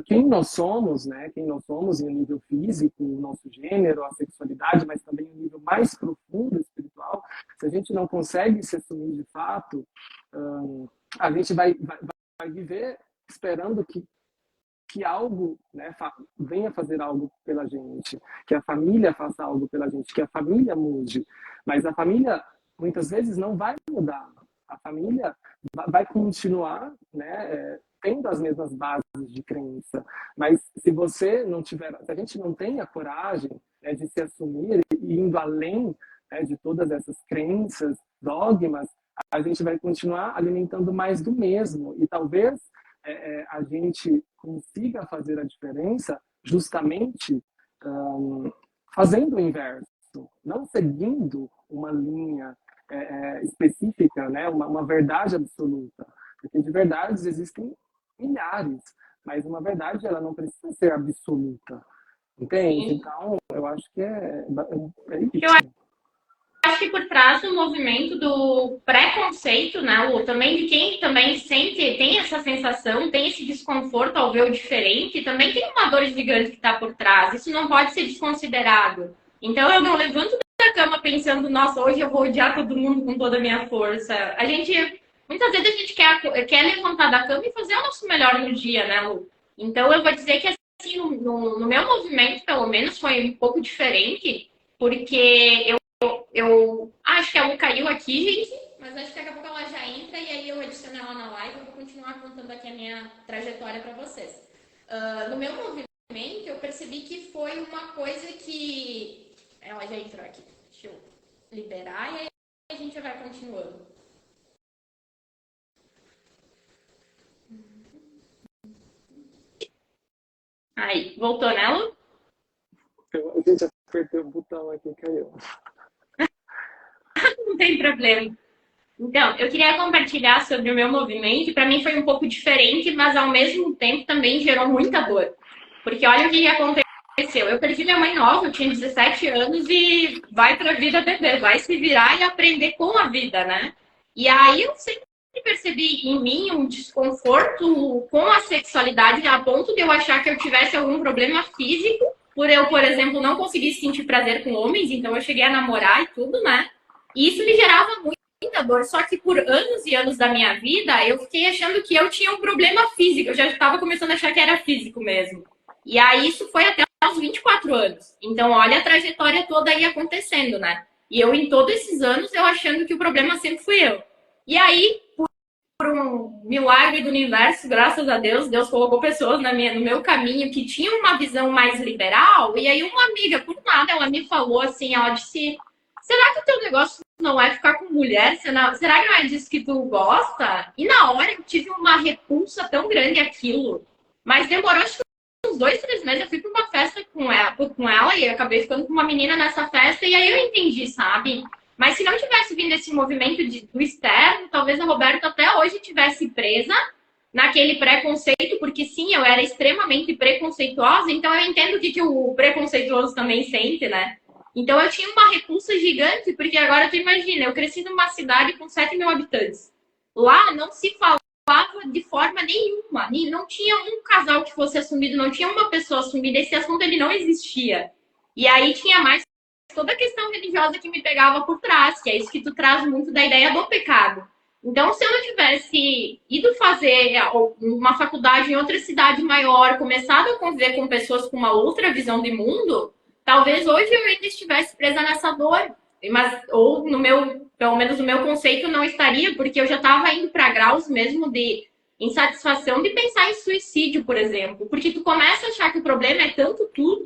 quem nós somos, né? Quem nós somos em nível físico, o nosso gênero, a sexualidade, mas também em nível mais profundo, espiritual. Se a gente não consegue se assumir de fato, a gente vai viver esperando que algo, né, venha fazer algo pela gente, que a família faça algo pela gente, que a família mude. Mas a família, muitas vezes, não vai mudar. A família vai continuar, né, tendo as mesmas bases de crença. Mas se você não tiver, se a gente não tem a coragem, né, de se assumir e indo além, né, de todas essas crenças, dogmas, a gente vai continuar alimentando mais do mesmo. E talvez a gente consiga fazer a diferença justamente fazendo o inverso, não seguindo uma linha específica, né? uma verdade absoluta. Porque de verdades existem milhares, mas uma verdade ela não precisa ser absoluta, entende? Sim. Então, eu acho que é Eu isso. acho que por trás do movimento do preconceito, né, Lu, também de quem também sente, tem essa sensação, tem esse desconforto ao ver o diferente, também tem uma dor gigante que está por trás. Isso não pode ser desconsiderado. Então eu não levanto da cama pensando, nossa, hoje eu vou odiar todo mundo com toda a minha força. Muitas vezes a gente quer levantar da cama e fazer o nosso melhor no dia, né, Lu? Então eu vou dizer que assim, no meu movimento, pelo menos, foi um pouco diferente, porque eu acho que a Lu caiu aqui, gente, mas acho que daqui a pouco ela já entra e aí eu adiciono ela na live e vou continuar contando aqui a minha trajetória para vocês. No meu movimento, eu percebi que foi uma coisa que. Ela já entrou aqui. Deixa eu liberar e aí a gente vai continuando. Aí, voltou nela? A gente apertou o botão aqui e caiu. Não tem problema. Então, eu queria compartilhar sobre o meu movimento. Para mim foi um pouco diferente, mas ao mesmo tempo também gerou muita dor. Porque olha o que aconteceu. Eu perdi minha mãe nova, eu tinha 17 anos e vai pra vida bebê, vai se virar e aprender com a vida, né? E aí eu sempre percebi em mim um desconforto com a sexualidade a ponto de eu achar que eu tivesse algum problema físico, por eu, por exemplo, não conseguir sentir prazer com homens, então eu cheguei a namorar e tudo, né? E isso me gerava muita dor, só que por anos e anos da minha vida eu fiquei achando que eu tinha um problema físico, eu já estava começando a achar que era físico mesmo. E aí isso foi até aos 24 anos. Então, olha a trajetória toda aí acontecendo, né? E eu, em todos esses anos, eu achando que o problema sempre fui eu. E aí, por um milagre do universo, graças a Deus, Deus colocou pessoas no meu caminho que tinham uma visão mais liberal. E aí, uma amiga, por nada, ela me falou assim: ela disse, será que o teu negócio não é ficar com mulher? Será que não é disso que tu gosta? E na hora eu tive uma repulsa tão grande aquilo. Mas demorou acho que uns 2, 3 meses. Eu fui pra uma festa com ela e acabei ficando com uma menina nessa festa. E aí eu entendi, sabe? Mas se não tivesse vindo esse movimento do externo, talvez a Roberta até hoje tivesse presa naquele preconceito, porque sim, eu era extremamente preconceituosa, então eu entendo que o preconceituoso também sente, né? Então eu tinha uma repulsa gigante, porque agora tu imagina, eu cresci numa cidade com 7 mil habitantes. Lá não se falava de forma nenhuma, não tinha um casal que fosse assumido, não tinha uma pessoa assumida, esse assunto ele não existia. E aí tinha mais toda a questão religiosa que me pegava por trás, que é isso que tu traz muito da ideia do pecado. Então, se eu não tivesse ido fazer uma faculdade em outra cidade maior, começado a conviver com pessoas com uma outra visão de mundo, talvez hoje eu ainda estivesse presa nessa dor. Mas, ou no meu, pelo menos no meu conceito, não estaria, porque eu já estava indo para graus mesmo de insatisfação de pensar em suicídio, por exemplo. Porque tu começa a achar que o problema é tanto tu,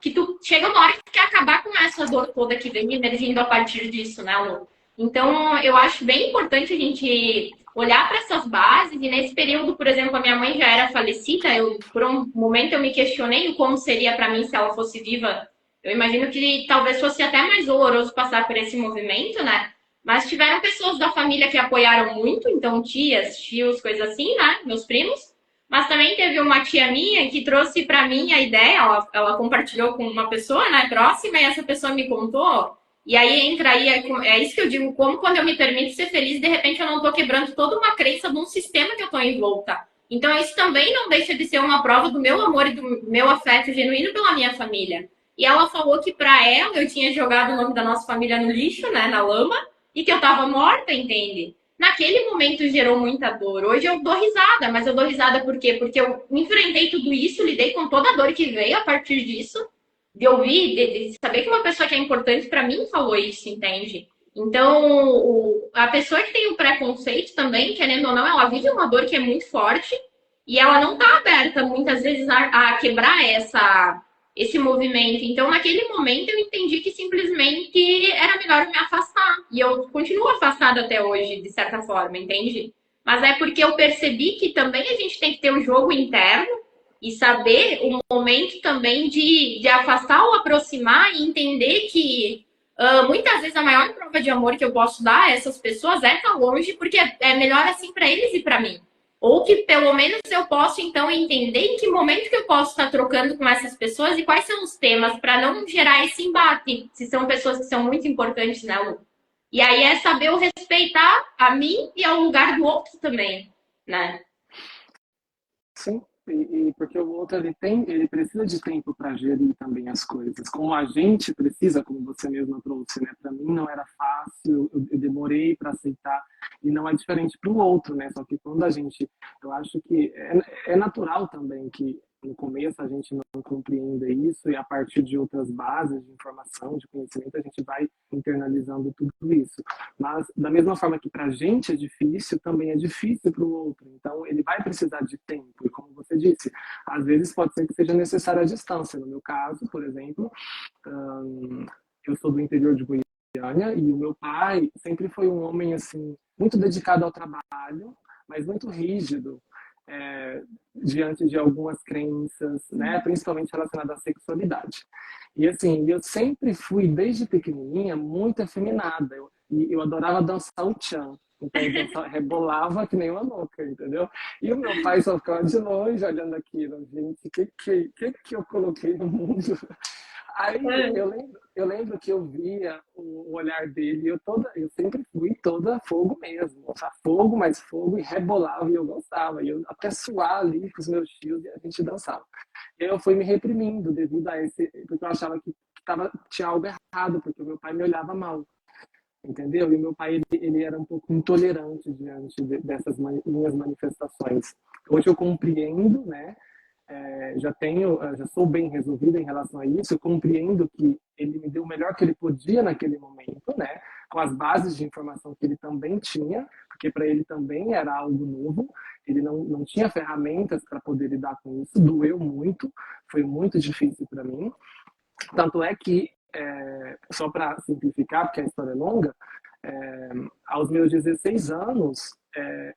que tu chega uma hora que tu quer acabar com essa dor toda que vem emergindo a partir disso, né, Lu? Então, eu acho bem importante a gente olhar para essas bases. E nesse período, por exemplo, a minha mãe já era falecida. Por um momento, eu me questionei o como seria para mim se ela fosse viva. Eu imagino que talvez fosse até mais doloroso passar por esse movimento, né? Mas tiveram pessoas da família que apoiaram muito, então tias, tios, coisas assim, né? Meus primos. Mas também teve uma tia minha que trouxe para mim a ideia, ela compartilhou com uma pessoa, né, próxima, e essa pessoa me contou. E aí entra aí, é isso que eu digo, como quando eu me permito ser feliz, de repente eu não tô quebrando toda uma crença de um sistema que eu tô envolta. Então isso também não deixa de ser uma prova do meu amor e do meu afeto genuíno pela minha família. E ela falou que para ela eu tinha jogado o nome da nossa família no lixo, né, na lama, e que eu tava morta, entende? Naquele momento gerou muita dor. Hoje eu dou risada, mas eu dou risada por quê? Porque eu enfrentei tudo isso, lidei com toda a dor que veio a partir disso, de ouvir, de saber que uma pessoa que é importante para mim falou isso, entende? Então, a pessoa que tem o preconceito também, querendo ou não, ela vive uma dor que é muito forte e ela não está aberta muitas vezes a quebrar esse movimento. Então, naquele momento, eu entendi que simplesmente era melhor me afastar. E eu continuo afastada até hoje, de certa forma, entende? Mas é porque eu percebi que também a gente tem que ter um jogo interno e saber o momento também de afastar ou aproximar e entender que muitas vezes a maior prova de amor que eu posso dar a essas pessoas é estar longe, porque é melhor assim para eles e para mim. Ou que pelo menos eu posso, então, entender em que momento que eu posso estar trocando com essas pessoas e quais são os temas para não gerar esse embate, se são pessoas que são muito importantes, né, Lu? E aí é saber eu respeitar a mim e ao lugar do outro também, né? Sim, e porque o outro ele precisa de tempo para gerir também as coisas. Como a gente precisa, como você mesma trouxe, né? Para mim não era fácil, eu demorei para aceitar e não é diferente para o outro, né? Só que quando a gente, eu acho que é natural também que no começo a gente não compreenda isso e a partir de outras bases de informação, de conhecimento, a gente vai internalizando tudo isso. Mas da mesma forma que para a gente é difícil, também é difícil para o outro. Então ele vai precisar de tempo. E como você disse, às vezes pode ser que seja necessária a distância. No meu caso, por exemplo, eu sou do interior de Goiânia e o meu pai sempre foi um homem assim muito dedicado ao trabalho, mas muito rígido. Diante de algumas crenças, né, principalmente relacionadas à sexualidade. E assim, eu sempre fui, desde pequenininha, muito afeminada. Eu adorava dançar o tchan. Então eu dançava, rebolava que nem uma louca, entendeu? E o meu pai só ficava de longe olhando aquilo. Gente, o que eu coloquei no mundo? Aí eu lembro que eu via o olhar dele, eu sempre fui toda fogo mesmo, fogo, mais fogo, e rebolava, e eu gostava, e eu até suar ali com os meus tios, e a gente dançava. E eu fui me reprimindo devido a esse, porque eu achava que tinha algo errado, porque o meu pai me olhava mal, entendeu? E o meu pai, ele era um pouco intolerante diante dessas minhas manifestações. Hoje eu compreendo, né? Já sou bem resolvida em relação a isso, eu compreendo que ele me deu o melhor que ele podia naquele momento, né? Com as bases de informação que ele também tinha, porque para ele também era algo novo, ele não tinha ferramentas para poder lidar com isso, doeu muito, foi muito difícil para mim. Tanto é que, só para simplificar, porque a história é longa, aos meus 16 anos,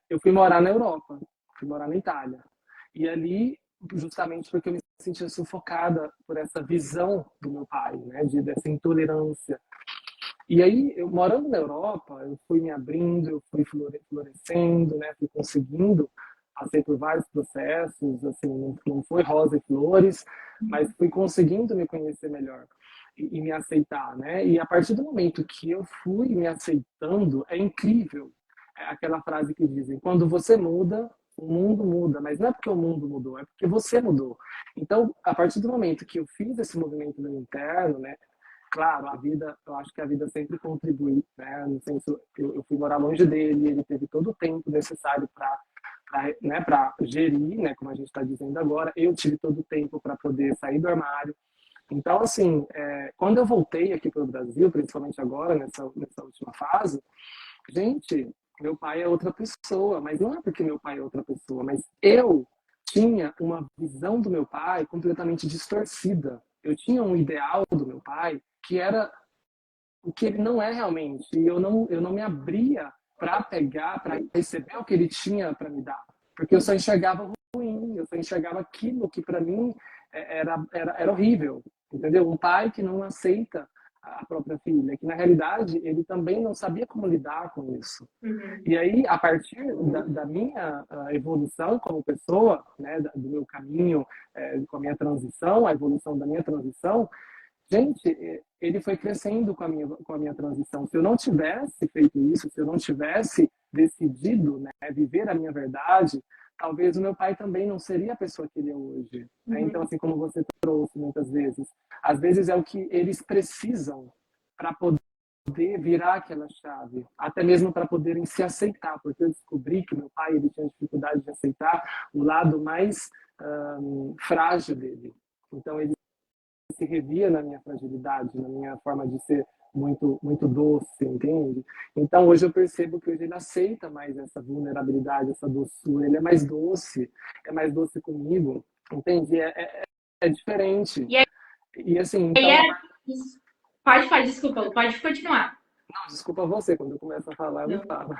eu fui morar na Europa, fui morar na Itália. E ali, justamente porque eu me sentia sufocada por essa visão do meu pai, né, dessa intolerância. E aí, eu morando na Europa, eu fui me abrindo, eu fui florescendo, né, fui conseguindo, passei por vários processos, assim, não foi rosa e flores, mas fui conseguindo me conhecer melhor e me aceitar, né? E a partir do momento que eu fui me aceitando, é incrível. É aquela frase que dizem, quando você muda, o mundo muda, mas não é porque o mundo mudou, é porque você mudou. Então, a partir do momento que eu fiz esse movimento no interno, né? Claro, eu acho que a vida sempre contribui, né? No senso, eu fui morar longe dele, ele teve todo o tempo necessário para né, para gerir, né, como a gente está dizendo agora, eu tive todo o tempo para poder sair do armário. Então, assim, quando eu voltei aqui para o Brasil, principalmente agora, nessa última fase, gente, meu pai é outra pessoa, mas não é porque meu pai é outra pessoa, mas eu tinha uma visão do meu pai completamente distorcida. Eu tinha um ideal do meu pai que era o que ele não é realmente. E eu não me abria para pegar, para receber o que ele tinha para me dar. Porque eu só enxergava ruim, eu só enxergava aquilo que para mim era horrível. Entendeu? Um pai que não aceita a própria filha, que na realidade ele também não sabia como lidar com isso. Uhum. E aí, a partir da minha evolução como pessoa, né, do meu caminho, com a minha transição, a evolução da minha transição, gente, ele foi crescendo com a minha transição. Se eu não tivesse feito isso, se eu não tivesse decidido, né, viver a minha verdade, talvez o meu pai também não seria a pessoa que ele é hoje. Né? Então, assim como você trouxe muitas vezes, às vezes é o que eles precisam para poder virar aquela chave, até mesmo para poderem se aceitar, porque eu descobri que meu pai ele tinha dificuldade de aceitar o lado mais frágil dele. Então, ele se revia na minha fragilidade, na minha forma de ser muito muito doce, entende? Então hoje eu percebo que hoje ele aceita mais essa vulnerabilidade, essa doçura, ele é mais doce comigo, entende? É diferente. E aí, E assim, aí então... pode, desculpa, pode continuar. Não, desculpa você, quando eu começo a falar, eu não Não. falo.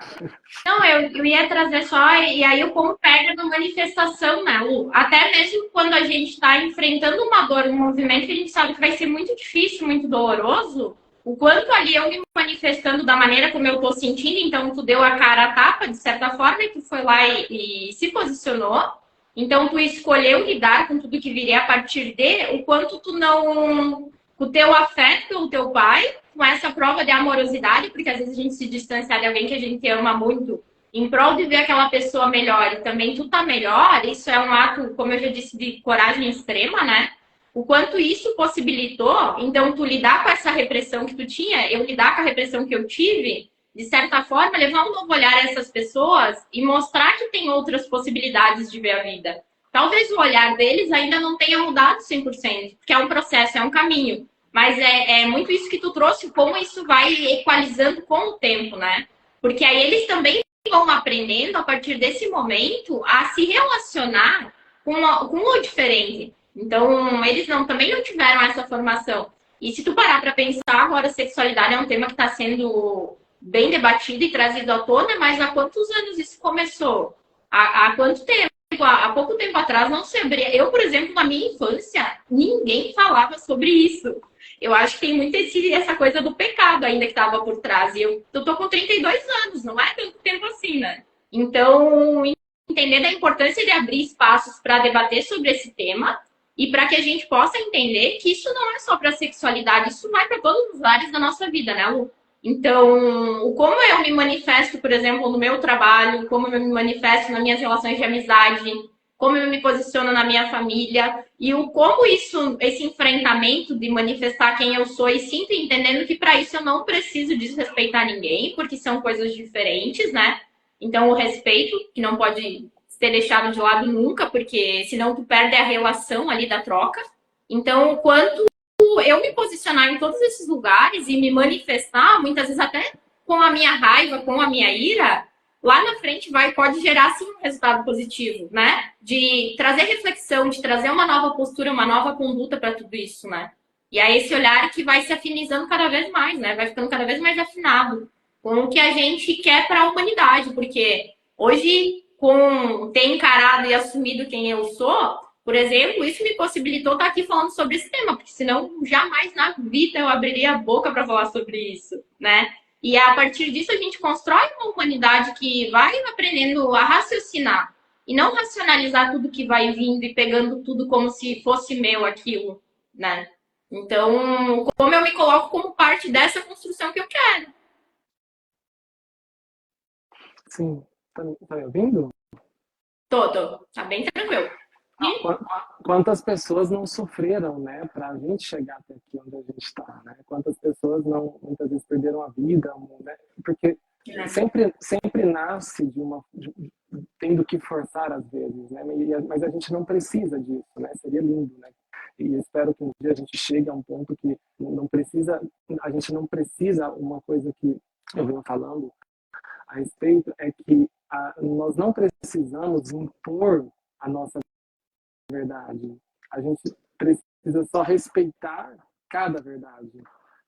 Não, eu ia trazer só, e aí o como pega na manifestação, né? Até mesmo quando a gente está enfrentando uma dor, um movimento que a gente sabe que vai ser muito difícil, muito doloroso, o quanto ali eu me manifestando da maneira como eu tô sentindo, então tu deu a cara a tapa, de certa forma, e tu foi lá e se posicionou. Então tu escolheu lidar com tudo que viria a partir de, o quanto tu não... O teu afeto pelo teu pai, com essa prova de amorosidade, porque às vezes a gente se distanciar de alguém que a gente ama muito, em prol de ver aquela pessoa melhor e também tu tá melhor, isso é um ato, como eu já disse, de coragem extrema, né? O quanto isso possibilitou, então, tu lidar com essa repressão que tu tinha, eu lidar com a repressão que eu tive, de certa forma, levar um novo olhar a essas pessoas e mostrar que tem outras possibilidades de ver a vida. Talvez o olhar deles ainda não tenha mudado 100%, porque é um processo, é um caminho. Mas é muito isso que tu trouxe, como isso vai equalizando com o tempo, né? Porque aí eles também vão aprendendo, a partir desse momento, a se relacionar com o diferente. Então, eles também não tiveram essa formação. E se tu parar para pensar, agora a sexualidade é um tema que está sendo bem debatido e trazido à tona, mas há quantos anos isso começou? Há quanto tempo? Há pouco tempo atrás não se abria. Eu, por exemplo, na minha infância, ninguém falava sobre isso. Eu acho que tem muito essa coisa do pecado ainda que estava por trás. E eu tô com 32 anos, não é tanto tempo assim, né? Então, entender da importância de abrir espaços para debater sobre esse tema e para que a gente possa entender que isso não é só para sexualidade, isso vai para todas as áreas da nossa vida, né, Lu? Então, como eu me manifesto, por exemplo, no meu trabalho, como eu me manifesto nas minhas relações de amizade, como eu me posiciono na minha família e o como esse enfrentamento de manifestar quem eu sou e sinto entendendo que para isso eu não preciso desrespeitar ninguém, porque são coisas diferentes, né? Então, o respeito, que não pode ser deixado de lado nunca, porque senão tu perde a relação ali da troca. Então, o quanto eu me posicionar em todos esses lugares e me manifestar, muitas vezes até com a minha raiva, com a minha ira, lá na frente pode gerar sim um resultado positivo, né? De trazer reflexão, de trazer uma nova postura, uma nova conduta para tudo isso, né? E é esse olhar que vai se afinizando cada vez mais, né? Vai ficando cada vez mais afinado com o que a gente quer para a humanidade, porque hoje, com ter encarado e assumido quem eu sou, por exemplo, isso me possibilitou estar aqui falando sobre esse tema, porque senão jamais na vida eu abriria a boca para falar sobre isso, né? E a partir disso a gente constrói uma humanidade que vai aprendendo a raciocinar e não racionalizar tudo que vai vindo e pegando tudo como se fosse meu aquilo, né? Então, como eu me coloco como parte dessa construção que eu quero? Sim, tá me ouvindo? Tô. Tá bem tranquilo. Quantas pessoas não sofreram, né, para a gente chegar até aqui onde a gente está, né? Quantas pessoas não, muitas vezes perderam a vida, né? Porque sempre nasce tendo que forçar às vezes, né? Mas a gente não precisa disso, né? Seria lindo, né? E espero que um dia a gente chegue a um ponto que não precisa, a gente não precisa. Uma coisa que eu venho falando a respeito é que nós não precisamos impor a nossa verdade. A gente precisa só respeitar cada verdade,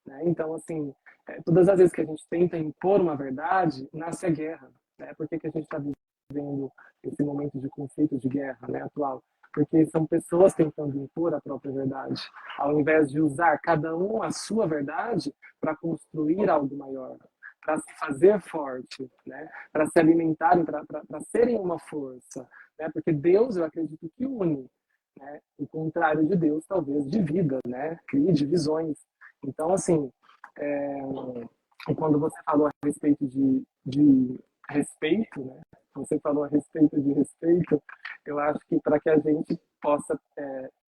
né? Então, assim, todas as vezes que a gente tenta impor uma verdade, nasce a guerra, né? Por que a gente está vivendo esse momento de conflito, de guerra, né, atual? Porque são pessoas tentando impor a própria verdade, ao invés de usar cada um a sua verdade para construir algo maior, para se fazer forte, né? Para se alimentarem, para serem uma força, né? Porque Deus, eu acredito que une, né? O contrário de Deus, talvez divida, né? Crie divisões. Então, assim, quando você falou a respeito de respeito, né? Você falou a respeito de respeito, eu acho que para que a gente possa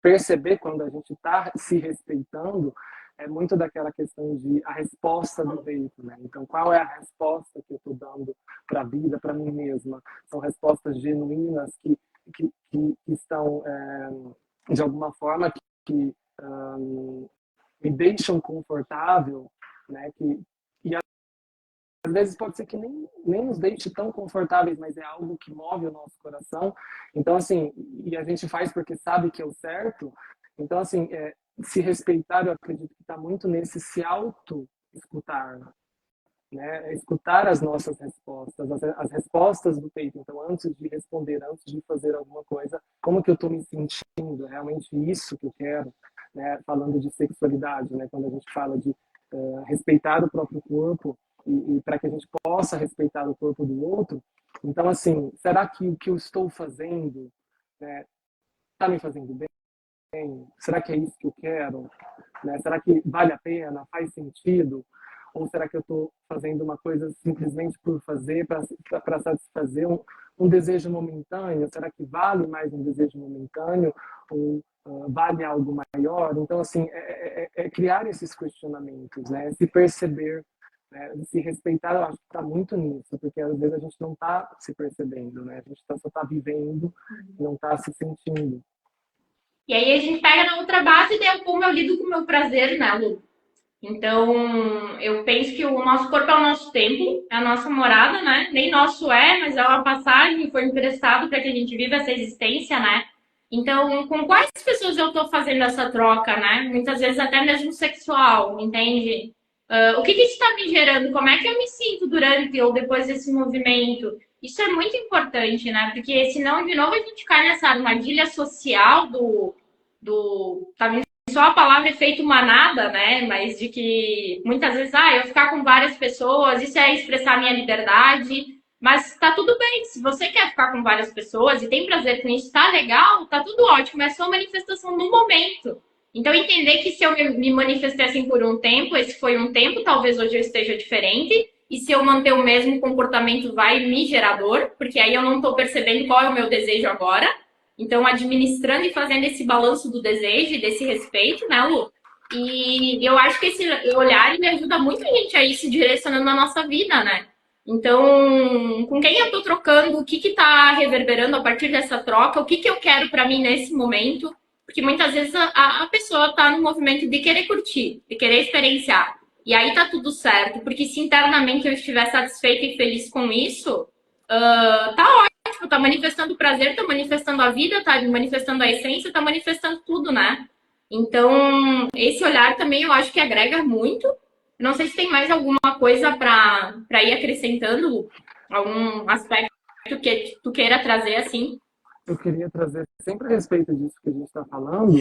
perceber quando a gente está se respeitando, é muito daquela questão de a resposta do peito, né? Então, qual é a resposta que eu estou dando para a vida, para mim mesma? São respostas genuínas que estão, de alguma forma, que me deixam confortável, né? E às vezes pode ser que nem nos deixe tão confortáveis, mas é algo que move o nosso coração. Então, assim, e a gente faz porque sabe que é o certo. Então, assim, se respeitar, eu acredito que está muito nesse se auto-escutar, né? Escutar as nossas respostas, as respostas do peito. Então, antes de responder, antes de fazer alguma coisa, como que eu estou me sentindo? É realmente isso que eu quero, né? Falando de sexualidade, né? Quando a gente fala de respeitar o próprio corpo e para que a gente possa respeitar o corpo do outro. Então, assim, será que o que eu estou fazendo, né, está me fazendo bem? Será que é isso que eu quero? Né? Será que vale a pena? Faz sentido? Ou será que eu estou fazendo uma coisa simplesmente por fazer, para satisfazer um desejo momentâneo? Será que vale mais um desejo momentâneo? Ou vale algo maior? Então, assim, é criar esses questionamentos, né? Se perceber, né? Se respeitar, eu acho que está muito nisso, porque às vezes a gente não está se percebendo, né? A gente só está vivendo, não está se sentindo. E aí a gente pega na outra base de como eu lido com o meu prazer, né, Lu? Então, eu penso que o nosso corpo é o nosso templo, é a nossa morada, né? Nem nosso é, mas é uma passagem, foi emprestado para que a gente viva essa existência, né? Então, com quais pessoas eu estou fazendo essa troca, né? Muitas vezes até mesmo sexual, entende? O que isso está me gerando? Como é que eu me sinto durante ou depois desse movimento? Isso é muito importante, né? Porque senão, de novo, a gente cai nessa armadilha social tá só a palavra efeito manada, né? Mas de que muitas vezes, eu ficar com várias pessoas, isso é expressar minha liberdade. Mas tá tudo bem. Se você quer ficar com várias pessoas e tem prazer com isso, tá legal, tá tudo ótimo. É só manifestação no momento. Então, entender que se eu me manifestei assim por um tempo, esse foi um tempo, talvez hoje eu esteja diferente. E se eu manter o mesmo comportamento, vai me gerar dor, porque aí eu não estou percebendo qual é o meu desejo agora. Então, administrando e fazendo esse balanço do desejo e desse respeito, né, Lu? E eu acho que esse olhar me ajuda muito a gente a ir se direcionando na nossa vida, né? Então, com quem eu tô trocando, o que que tá reverberando a partir dessa troca, o que que eu quero para mim nesse momento, porque muitas vezes a pessoa tá no movimento de querer curtir, de querer experienciar. E aí tá tudo certo, porque se internamente eu estiver satisfeita e feliz com isso, tá ótimo, tá manifestando o prazer, tá manifestando a vida, tá manifestando a essência, tá manifestando tudo, né? Então, esse olhar também eu acho que agrega muito. Não sei se tem mais alguma coisa para ir acrescentando, algum aspecto que tu queira trazer assim. Eu queria trazer sempre a respeito disso que a gente está falando.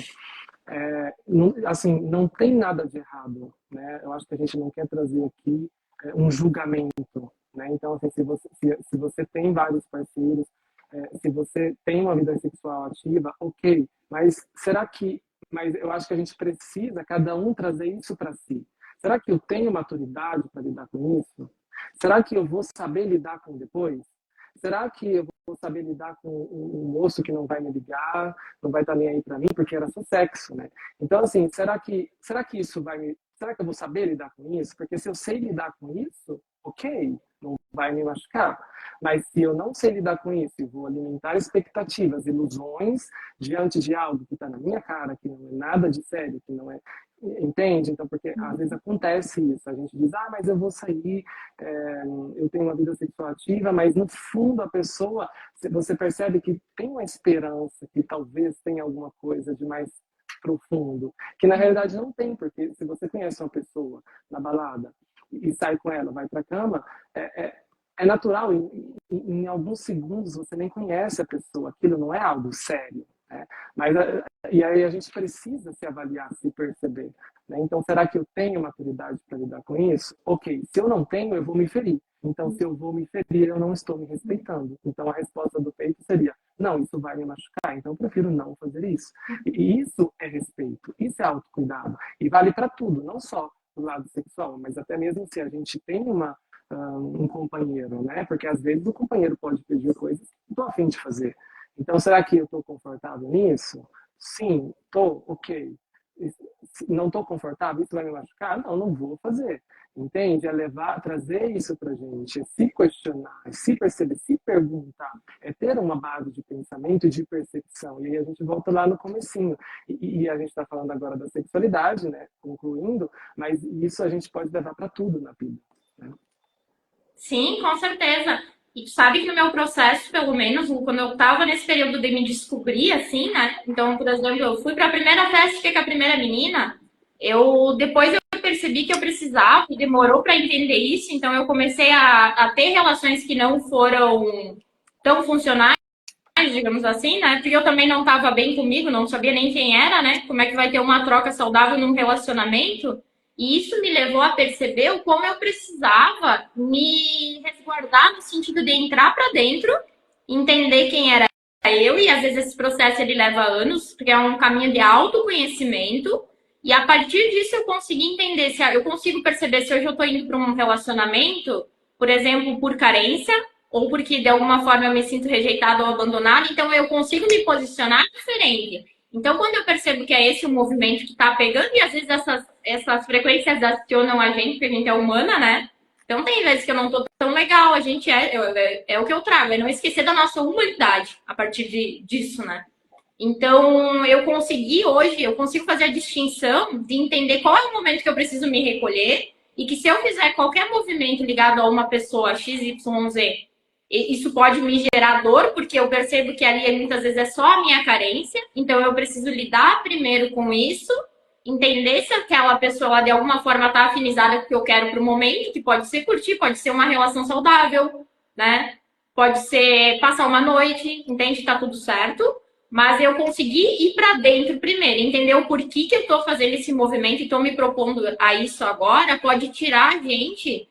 Não, assim, não tem nada de errado, né? Eu acho que a gente não quer trazer aqui um julgamento, né? Então, assim, se você tem vários parceiros, se você tem uma vida sexual ativa, ok, mas será que, mas eu acho que a gente precisa, cada um, trazer isso para si. Será que eu tenho maturidade para lidar com isso? Será que eu vou saber lidar com depois? Será que eu vou saber lidar com um moço que não vai me ligar, não vai estar nem aí para mim, porque era só sexo, né? Então, assim, será que isso vai me... Será que eu vou saber lidar com isso? Porque se eu sei lidar com isso, ok, não vai me machucar. Mas se eu não sei lidar com isso e vou alimentar expectativas, ilusões diante de algo que está na minha cara, que não é nada de sério, que não é... Entende? Então, porque às vezes acontece isso. A gente diz, mas eu vou sair, eu tenho uma vida sexual ativa, mas no fundo a pessoa, você percebe que tem uma esperança, que talvez tenha alguma coisa de mais profundo, que na realidade não tem, porque se você conhece uma pessoa na balada e sai com ela, vai para a cama, é natural, em alguns segundos você nem conhece a pessoa, aquilo não é algo sério. Né? Mas, e aí a gente precisa se avaliar, se perceber. Né? Então, será que eu tenho maturidade para lidar com isso? Ok, se eu não tenho, eu vou me ferir. Então, se eu vou me ferir, eu não estou me respeitando. Então, a resposta do peito seria, não, isso vai me machucar, então eu prefiro não fazer isso. E isso é respeito, isso é autocuidado. E vale para tudo, não só do lado sexual, mas até mesmo se a gente tem um companheiro, né? Porque às vezes o companheiro pode pedir coisas que eu estou a fim de fazer. Então, será que eu estou confortável nisso? Sim, estou, ok. Não estou confortável, isso vai me machucar? Não, não vou fazer. Entende? É levar, trazer isso para a gente, é se questionar, é se perceber, se perguntar, é ter uma base de pensamento e de percepção. E aí a gente volta lá no comecinho. E a gente está falando agora da sexualidade, né? Concluindo, mas isso a gente pode levar para tudo na vida. Né? Sim, com certeza. E tu sabe que o meu processo, pelo menos, quando eu tava nesse período de me descobrir, assim, né? Então, por exemplo, eu fui pra primeira festa, fiquei com a primeira menina. Depois eu percebi que eu precisava, e demorou para entender isso, então eu comecei a ter relações que não foram tão funcionais, digamos assim, né? Porque eu também não estava bem comigo, não sabia nem quem era, né? Como é que vai ter uma troca saudável num relacionamento? E isso me levou a perceber o como eu precisava me resguardar no sentido de entrar para dentro, entender quem era eu, e às vezes esse processo ele leva anos, porque é um caminho de autoconhecimento, e a partir disso eu consegui entender, se eu consigo perceber se hoje eu estou indo para um relacionamento, por exemplo, por carência, ou porque de alguma forma eu me sinto rejeitada ou abandonada, então eu consigo me posicionar diferente. Então, quando eu percebo que é esse o movimento que está pegando, e às vezes essas frequências acionam a gente, porque a gente é humana, né? Então, tem vezes que eu não tô tão legal, a gente é o que eu trago, é não esquecer da nossa humanidade a partir disso, né? Então, eu consegui hoje, eu consigo fazer a distinção de entender qual é o momento que eu preciso me recolher e que se eu fizer qualquer movimento ligado a uma pessoa XYZ, isso pode me gerar dor, porque eu percebo que ali muitas vezes é só a minha carência, então eu preciso lidar primeiro com isso, entender se aquela pessoa lá de alguma forma está afinizada com o que eu quero para o momento, que pode ser curtir, pode ser uma relação saudável, né? Pode ser passar uma noite, entende? Tá tudo certo. Mas eu consegui ir para dentro primeiro, entender o porquê que eu estou fazendo esse movimento e estou me propondo a isso agora, pode tirar a gente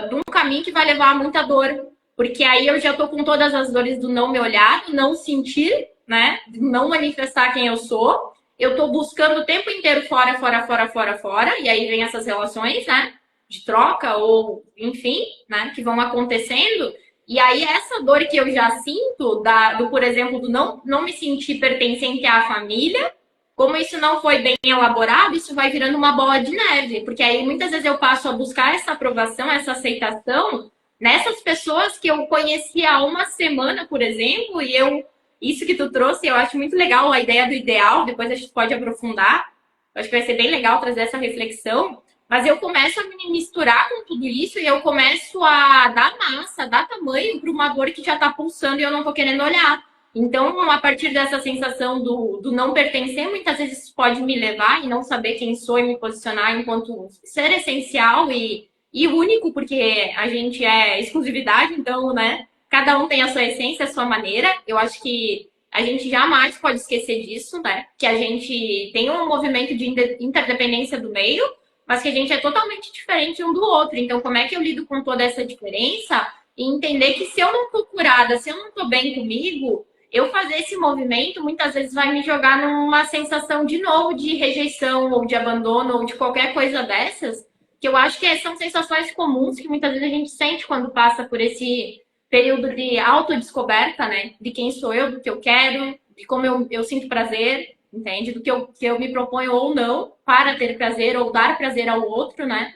de um caminho que vai levar a muita dor. Porque aí eu já estou com todas as dores do não me olhar, do não sentir, né? Do não manifestar quem eu sou. Eu estou buscando o tempo inteiro fora, fora, fora, fora, fora. E aí vem essas relações, né? De troca ou, enfim, né? Que vão acontecendo. E aí, essa dor que eu já sinto, por exemplo, do não me sentir pertencente à família, como isso não foi bem elaborado, isso vai virando uma bola de neve. Porque aí, muitas vezes, eu passo a buscar essa aprovação, essa aceitação nessas pessoas que eu conheci há uma semana, por exemplo, e isso que tu trouxe, eu acho muito legal a ideia do ideal, depois a gente pode aprofundar. Eu acho que vai ser bem legal trazer essa reflexão. Mas eu começo a me misturar com tudo isso e eu começo a dar massa, dar tamanho para uma dor que já está pulsando e eu não estou querendo olhar. Então, a partir dessa sensação do não pertencer, muitas vezes isso pode me levar e não saber quem sou e me posicionar enquanto ser essencial e único, porque a gente é exclusividade, então, né? Cada um tem a sua essência, a sua maneira. Eu acho que a gente jamais pode esquecer disso, né? Que a gente tem um movimento de interdependência do meio, mas que a gente é totalmente diferente um do outro. Então, como é que eu lido com toda essa diferença e entender que se eu não tô curada, se eu não tô bem comigo, eu fazer esse movimento muitas vezes vai me jogar numa sensação de novo de rejeição ou de abandono ou de qualquer coisa dessas, que eu acho que são sensações comuns que muitas vezes a gente sente quando passa por esse período de autodescoberta, né? De quem sou eu, do que eu quero, de como eu sinto prazer, entende? Do que eu me proponho ou não para ter prazer ou dar prazer ao outro, né?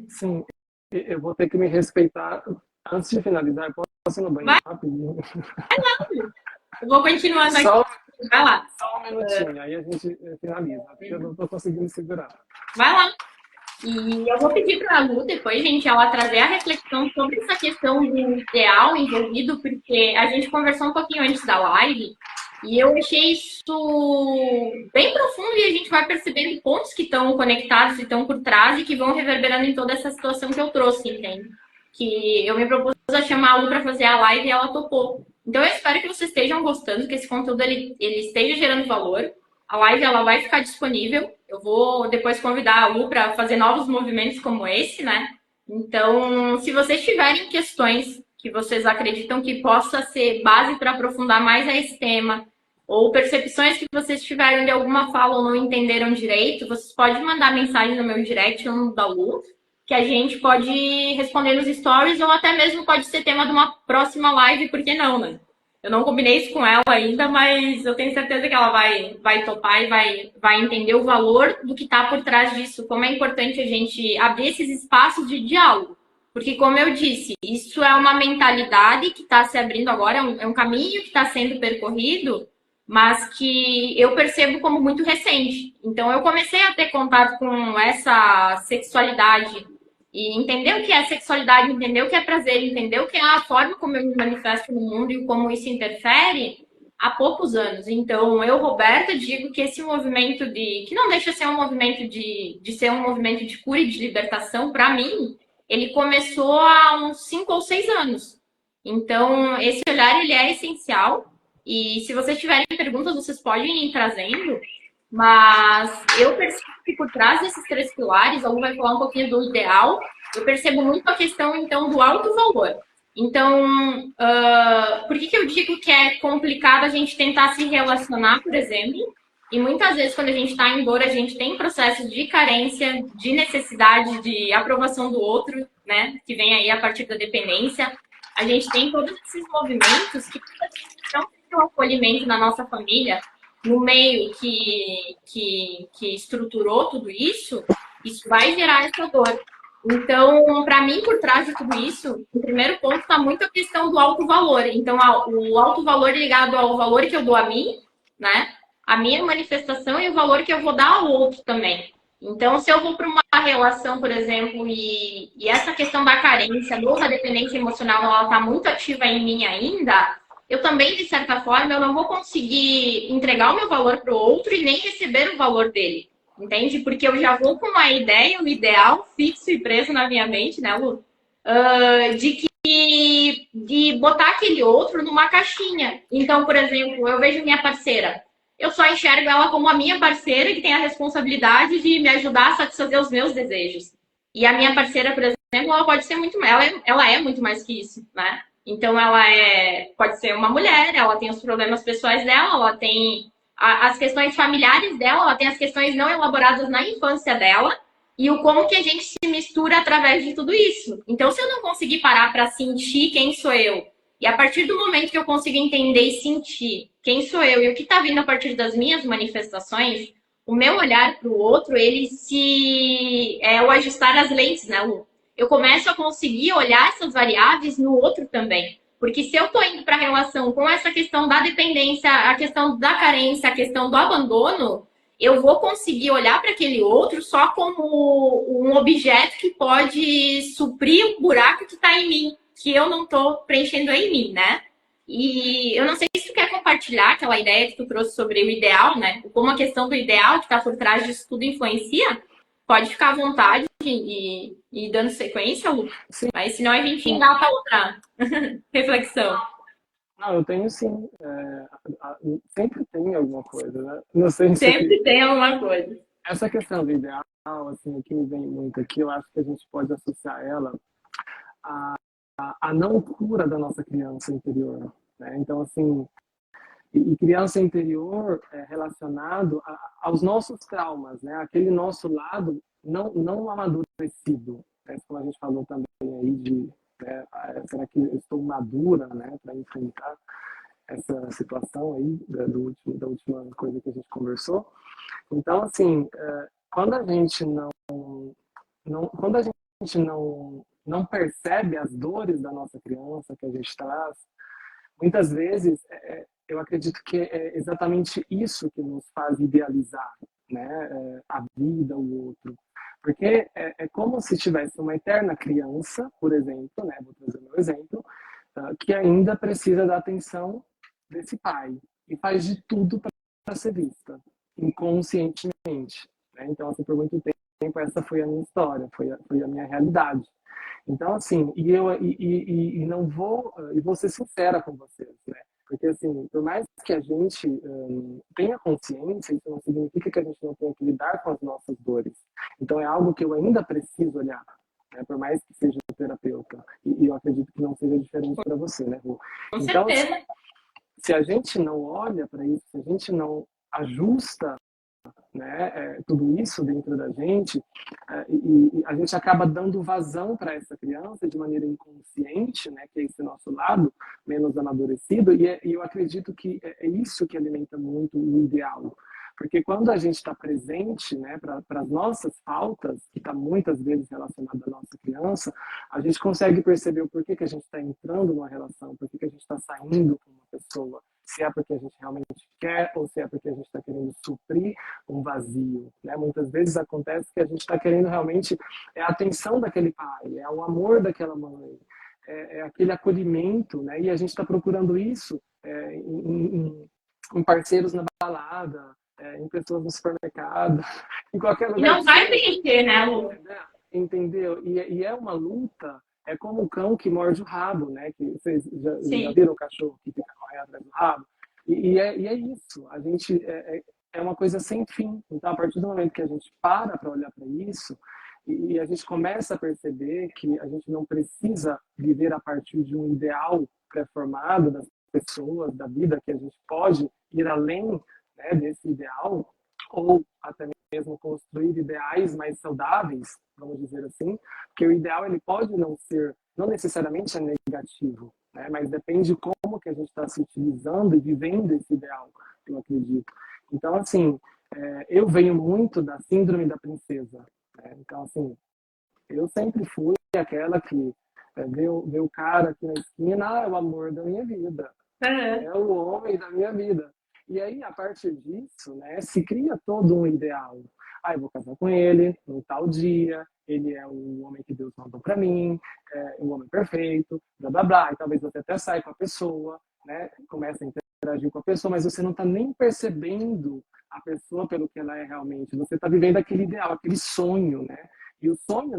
Sim, eu vou ter que me respeitar. Antes de finalizar, eu posso ir no banheiro Vai, rapidinho? eu vou continuando aqui. Só, Vai lá. só um minutinho, aí a gente finaliza, porque eu não estou conseguindo segurar. Vai lá. E eu vou pedir para a Lu depois, gente, ela trazer a reflexão sobre essa questão do ideal envolvido, porque a gente conversou um pouquinho antes da live e eu achei isso bem profundo e a gente vai percebendo pontos que estão conectados e estão por trás e que vão reverberando em toda essa situação que eu trouxe, entende? Que eu me propus a chamar a Lu para fazer a live e ela topou. Então eu espero que vocês estejam gostando, que esse conteúdo ele esteja gerando valor. A live ela vai ficar disponível. Eu vou depois convidar a Lu para fazer novos movimentos como esse, né? Então, se vocês tiverem questões que vocês acreditam que possa ser base para aprofundar mais esse tema, ou percepções que vocês tiveram de alguma fala ou não entenderam direito, vocês podem mandar mensagem no meu direct ou no da Lu, que a gente pode responder nos stories, ou até mesmo pode ser tema de uma próxima live, por que não, né? Eu não combinei isso com ela ainda, mas eu tenho certeza que ela vai topar e vai entender o valor do que está por trás disso, como é importante a gente abrir esses espaços de diálogo. Porque, como eu disse, isso é uma mentalidade que está se abrindo agora, é um caminho que está sendo percorrido, mas que eu percebo como muito recente. Então, eu comecei a ter contato com essa sexualidade e entender o que é sexualidade, entender o que é prazer, entender o que é a forma como eu me manifesto no mundo e como isso interfere há poucos anos. Então, eu, Roberta, digo que esse movimento que não deixa de ser um movimento de ser um movimento de cura e de libertação, para mim, ele começou há uns 5 ou 6 anos. Então, esse olhar, ele é essencial. E se vocês tiverem perguntas, vocês podem ir trazendo. Mas eu percebo que por trás desses três pilares, a Lu vai falar um pouquinho do ideal, eu percebo muito a questão, então, do alto valor. Então, por que eu digo que é complicado a gente tentar se relacionar, por exemplo? E muitas vezes, quando a gente está em dor, a gente tem processos de carência, de necessidade de aprovação do outro, né? Que vem aí a partir da dependência. A gente tem todos esses movimentos que não tem o acolhimento na nossa família, no meio que estruturou tudo isso vai gerar essa dor. Então, para mim, por trás de tudo isso, o primeiro ponto está muito a questão do alto valor. Então, o alto valor ligado ao valor que eu dou a mim, né? A minha manifestação e o valor que eu vou dar ao outro também. Então, se eu vou para uma relação, por exemplo, e essa questão da carência ou da dependência emocional, ela está muito ativa em mim ainda, eu também, de certa forma, eu não vou conseguir entregar o meu valor para o outro e nem receber o valor dele. Entende? Porque eu já vou com uma ideia, um ideal fixo e preso na minha mente, né, Lu? De botar aquele outro numa caixinha. Então, por exemplo, eu vejo minha parceira. Eu só enxergo ela como a minha parceira que tem a responsabilidade de me ajudar a satisfazer os meus desejos. E a minha parceira, por exemplo, ela pode ser muito mais, ela é muito mais que isso, né? Então ela pode ser uma mulher, ela tem os problemas pessoais dela, ela tem as questões familiares dela, ela tem as questões não elaboradas na infância dela e o como que a gente se mistura através de tudo isso. Então, se eu não conseguir parar para sentir quem sou eu, e a partir do momento que eu consigo entender e sentir quem sou eu e o que está vindo a partir das minhas manifestações, o meu olhar para o outro, ele se o ajustar as lentes, né, Lu? Eu começo a conseguir olhar essas variáveis no outro também. Porque se eu estou indo para a relação com essa questão da dependência, a questão da carência, a questão do abandono, eu vou conseguir olhar para aquele outro só como um objeto que pode suprir o buraco que está em mim, que eu não estou preenchendo em mim, né? E eu não sei se tu quer compartilhar aquela ideia que tu trouxe sobre o ideal, né? Como a questão do ideal que está por trás disso tudo influencia. Pode ficar à vontade e dando sequência, Lu. Sim. Mas senão a gente engata outra reflexão. Não, eu tenho sim. Sempre tem alguma coisa, né? Não sei se Sempre tem alguma coisa. essa questão do ideal, assim, o que me vem muito aqui, eu acho que a gente pode associar ela à não cura da nossa criança interior, né? Então, assim, e criança interior é relacionado aos nossos traumas, né? Aquele nosso lado não amadurecido, né? Como a gente falou também aí de, né? Será que eu estou madura, né? Para enfrentar essa situação aí da última coisa que a gente conversou. Então, assim, quando a gente quando a gente não percebe as dores da nossa criança que a gente traz, muitas vezes eu acredito que é exatamente isso que nos faz idealizar, né, a vida, o outro. Porque é como se tivesse uma eterna criança, por exemplo, né, vou trazer meu exemplo, que ainda precisa da atenção desse pai e faz de tudo para ser vista, inconscientemente. Né? Então, assim, por muito tempo, essa foi a minha história, foi a minha realidade. Então, assim, e não vou, e vou ser sincera com vocês, né? Porque, assim, por mais que a gente tenha consciência, isso não significa que a gente não tenha que lidar com as nossas dores. Então, é algo que eu ainda preciso olhar, né? Por mais que seja terapeuta. E eu acredito que não seja diferente para você, né, Ru? Com então, certeza. se a gente não olha para isso, se a gente não ajusta, né, tudo isso dentro da gente, e a gente acaba dando vazão para essa criança de maneira inconsciente, né, que é esse nosso lado menos amadurecido, e eu acredito que é isso que alimenta muito o ideal. Porque quando a gente está presente, né, para as nossas faltas, que está muitas vezes relacionada à nossa criança, a gente consegue perceber o porquê que a gente está entrando numa relação, porquê que a gente está saindo com uma pessoa, se é porque a gente realmente quer ou se é porque a gente está querendo suprir um vazio. Né? Muitas vezes acontece que a gente está querendo realmente a atenção daquele pai, é o amor daquela mãe, é aquele acolhimento, né? E a gente está procurando isso em parceiros na balada, em pessoas no supermercado, em qualquer lugar. E não vai preencher, né, Lu? Entendeu? E é uma luta, é como o cão que morde o rabo, né? Que vocês já viram o cachorro que fica correndo atrás do rabo? E é isso. A gente é uma coisa sem fim. Então, a partir do momento que a gente para olhar para isso, e a gente começa a perceber que a gente não precisa viver a partir de um ideal pré-formado das pessoas, da vida, que a gente pode ir além, né, desse ideal, ou até mesmo construir ideais mais saudáveis, vamos dizer assim, porque o ideal ele pode não ser, não necessariamente é negativo, né, mas depende como que a gente está se utilizando e vivendo esse ideal, eu acredito. Então, assim, eu venho muito da síndrome da princesa, né? Então, assim, eu sempre fui aquela que vê o cara aqui na esquina, é o amor da minha vida, Uhum. é o homem da minha vida. E aí, a partir disso, né, se cria todo um ideal. Ah, eu vou casar com ele no tal dia, ele é o homem que Deus mandou para mim, é o homem perfeito, blá blá blá. E talvez você até saia com a pessoa, né, começa a interagir com a pessoa, mas você não está nem percebendo a pessoa pelo que ela é realmente. Você está vivendo aquele ideal, aquele sonho, né? E o sonho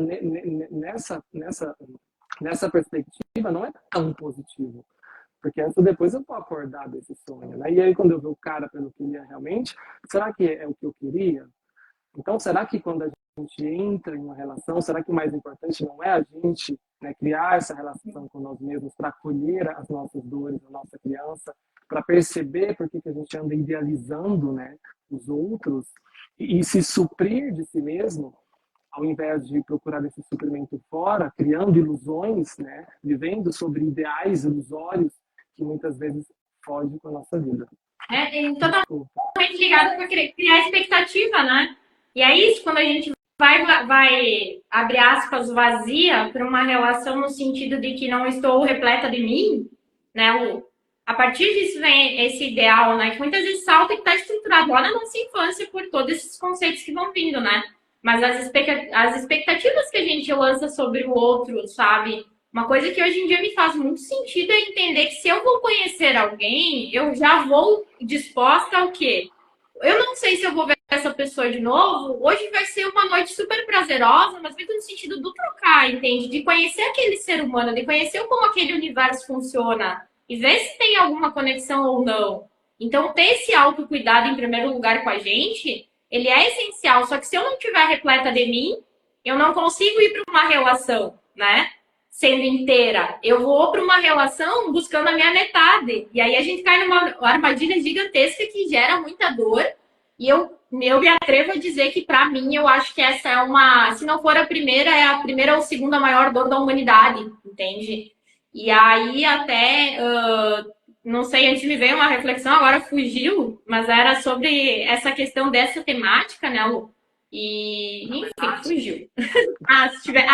nessa perspectiva não é tão positivo. Porque antes ou depois eu vou acordar desse sonho, né? E aí quando eu ver o cara pelo que ele é realmente, será que é o que eu queria? Então, será que quando a gente entra em uma relação, será que o mais importante não é a gente, né, criar essa relação com nós mesmos para acolher as nossas dores, a nossa criança, para perceber por que a gente anda idealizando, né, os outros e se suprir de si mesmo, ao invés de procurar esse suprimento fora, criando ilusões, né, vivendo sobre ideais ilusórios que muitas vezes fogem com a nossa vida. É Desculpa. totalmente ligado com criar expectativa, né? E é isso, quando a gente vai abre aspas, vazia para uma relação no sentido de que não estou repleta de mim, né? A partir disso vem esse ideal, né? Que muitas vezes salta e está estruturado lá na nossa infância por todos esses conceitos que vão vindo, né? Mas as expectativas que a gente lança sobre o outro, sabe? Uma coisa que hoje em dia me faz muito sentido é entender que se eu vou conhecer alguém, eu já vou disposta ao quê? Eu não sei se eu vou ver essa pessoa de novo. Hoje vai ser uma noite super prazerosa, mas muito no sentido do trocar, entende? De conhecer aquele ser humano, de conhecer como aquele universo funciona e ver se tem alguma conexão ou não. Então, ter esse autocuidado em primeiro lugar com a gente, ele é essencial. Só que se eu não tiver repleta de mim, eu não consigo ir para uma relação, né? Sendo inteira. Eu vou para uma relação buscando a minha metade. E aí a gente cai numa armadilha gigantesca que gera muita dor. E eu me atrevo a dizer que, para mim, eu acho que essa é uma. Se não for a primeira, é a primeira ou segunda maior dor da humanidade, entende? E aí, até. Não sei, antes me veio uma reflexão, agora fugiu, mas era sobre essa questão dessa temática, né, Lu? E, enfim, fugiu. Se tiver.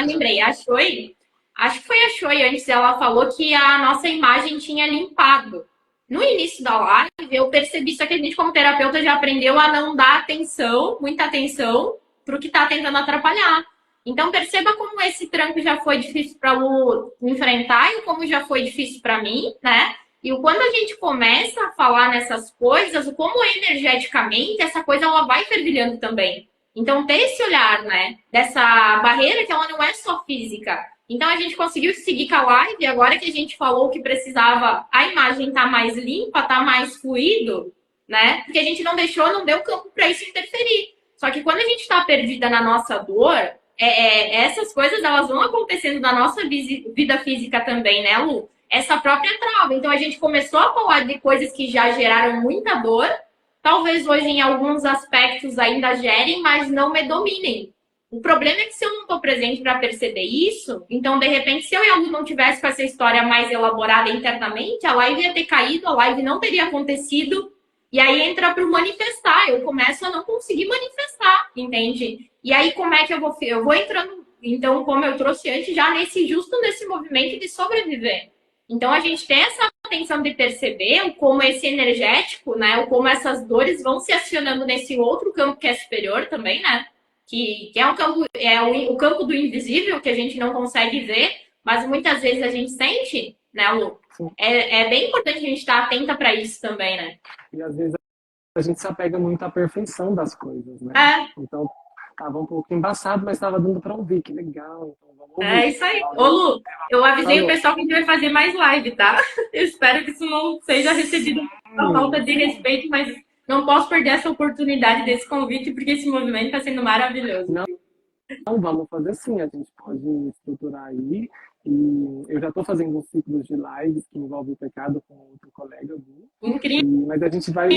Lembrei. A Choi, acho que foi a Choi antes, ela falou que a nossa imagem tinha limpado. No início da live, eu percebi, só que a gente, como terapeuta, já aprendeu a não dar atenção, muita atenção, para o que está tentando atrapalhar. Então, perceba como esse tranco já foi difícil para Lu enfrentar e como já foi difícil para mim, né? E quando a gente começa a falar nessas coisas, como energeticamente essa coisa ela vai fervilhando também. Então, ter esse olhar, né, dessa barreira que ela não é só física. Então, a gente conseguiu seguir com a live, agora que a gente falou que precisava a imagem estar mais limpa, estar mais fluido, né? Porque a gente não deixou, não deu campo para isso interferir. Só que quando a gente está perdida na nossa dor, essas coisas elas vão acontecendo na nossa vida física também, né, Lu? Essa própria trava. Então, a gente começou a falar de coisas que já geraram muita dor, talvez hoje em alguns aspectos ainda gerem, mas não me dominem. O problema é que se eu não estou presente para perceber isso, então, de repente, se eu e a Lu não tivesse com essa história mais elaborada internamente, a live ia ter caído, a live não teria acontecido, e aí entra para o manifestar. Eu começo a não conseguir manifestar, entende? E aí, como é que eu vou? Eu vou entrando, então, como eu trouxe antes, já justo nesse movimento de sobreviver. Então, a gente tem essa atenção de perceber o como esse energético, né? O como essas dores vão se acionando nesse outro campo que é superior também, né? Que é um campo, o campo do invisível, que a gente não consegue ver, mas muitas vezes a gente sente, né, Lu? É bem importante a gente estar atenta para isso também, né? E às vezes a gente se apega muito à perfeição das coisas, né? Então, tava um pouco embaçado, mas estava dando para ouvir, que legal. Então, vamos ouvir. É isso aí. Ô, Lu, eu avisei o pessoal que a gente vai fazer mais live, tá? Eu espero que isso não seja recebido com falta de respeito, mas não posso perder essa oportunidade desse convite, porque esse movimento está sendo maravilhoso. Não, então, vamos fazer sim, a gente pode estruturar aí. E eu já estou fazendo uns ciclos de lives que envolve o pecado com outro colega, Gu. Incrível. Mas a gente vai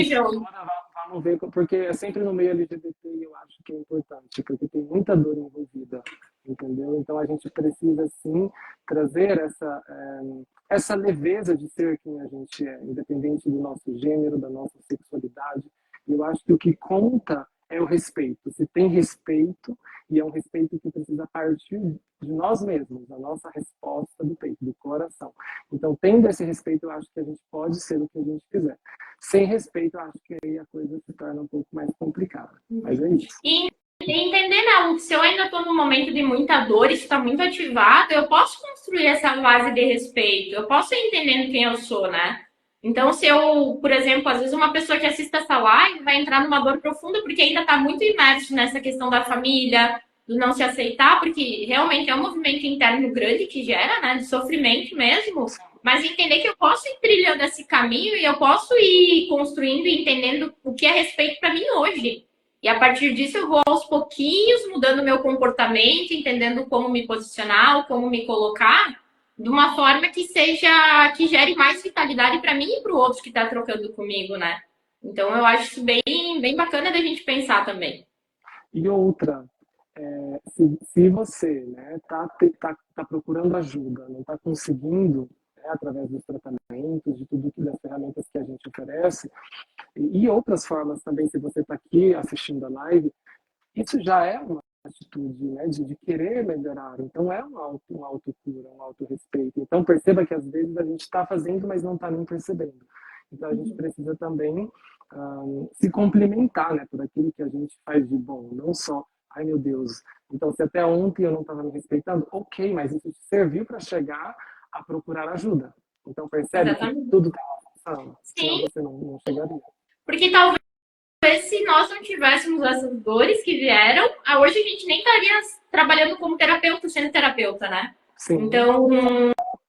vamos ver, porque é sempre no meio LGBT e eu acho que é importante, porque tem muita dor envolvida, entendeu? Então a gente precisa sim trazer essa leveza de ser quem a gente é, independente do nosso gênero, da nossa sexualidade. E eu acho que o que conta é o respeito. Se tem respeito, e é um respeito que precisa partir de nós mesmos, a nossa resposta do peito, do coração. Então, tendo esse respeito, eu acho que a gente pode ser o que a gente quiser. Sem respeito, eu acho que aí a coisa se torna um pouco mais complicada. Mas é isso. E entender, não, se eu ainda estou num momento de muita dor, isso está muito ativado, eu posso construir essa base de respeito, eu posso ir entendendo quem eu sou, né? Então, se eu, por exemplo, às vezes uma pessoa que assista essa live vai entrar numa dor profunda porque ainda está muito imerso nessa questão da família, do não se aceitar, porque realmente é um movimento interno grande que gera, né, de sofrimento mesmo, mas entender que eu posso ir trilhando esse caminho e eu posso ir construindo e entendendo o que é respeito para mim hoje. E a partir disso eu vou aos pouquinhos mudando o meu comportamento, entendendo como me posicionar, como me colocar, de uma forma que seja, que gere mais vitalidade para mim e para o outro que está trocando comigo, né? Então eu acho isso bem, bem bacana da gente pensar também. E outra, se você tá procurando ajuda, não está conseguindo, né, através dos tratamentos, de tudo que das ferramentas que a gente oferece, e outras formas também, se você está aqui assistindo a live, isso já é uma atitude, né, de querer melhorar. Então é uma autocura, um autorrespeito. Então perceba que às vezes a gente está fazendo, mas não está nem percebendo. Então a gente precisa também se complementar, né, por aquilo que a gente faz de bom, não só, ai meu Deus, então se até ontem eu não estava me respeitando, ok, mas isso te serviu para chegar a procurar ajuda. Então percebe Exatamente. que tudo tem uma função, senão Sim, você não chegaria. porque talvez se nós não tivéssemos essas dores que vieram, hoje a gente nem estaria trabalhando como terapeuta, sendo terapeuta, né? Sim. Então,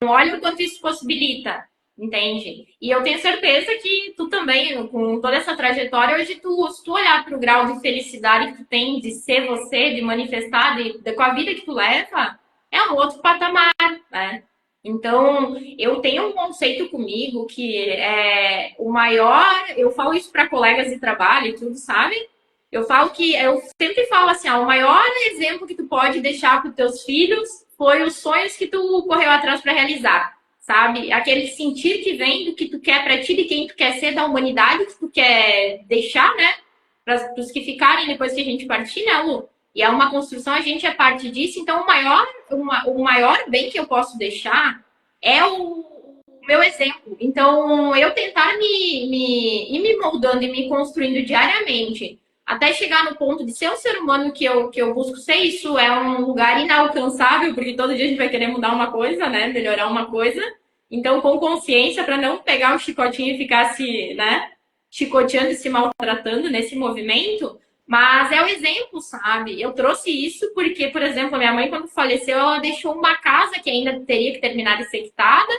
olha o quanto isso possibilita, entende? E eu tenho certeza que tu também, com toda essa trajetória, hoje se tu olhar para o grau de felicidade que tu tem de ser você, de manifestar, com a vida que tu leva, é um outro patamar, né? Então, eu tenho um conceito comigo que é o maior, eu falo isso para colegas de trabalho e tudo, sabe? Eu falo que eu sempre falo assim, ó, o maior exemplo que tu pode deixar para os teus filhos foi os sonhos que tu correu atrás para realizar, sabe? Aquele sentir que vem do que tu quer para ti, de quem tu quer ser, da humanidade que tu quer deixar, né? Para os que ficarem depois que a gente partir, né, Lu? E é uma construção, a gente é parte disso. Então, o maior bem que eu posso deixar é o meu exemplo. Então, eu tentar ir me moldando e me construindo diariamente até chegar no ponto de ser um ser humano que eu busco ser, isso é um lugar inalcançável, porque todo dia a gente vai querer mudar uma coisa, né? Melhorar uma coisa. Então, com consciência, para não pegar o chicotinho e ficar se, né? Chicoteando e se maltratando nesse movimento. Mas é o exemplo, sabe? Eu trouxe isso porque, por exemplo, a minha mãe, quando faleceu, ela deixou uma casa que ainda teria que terminar de ser quitada.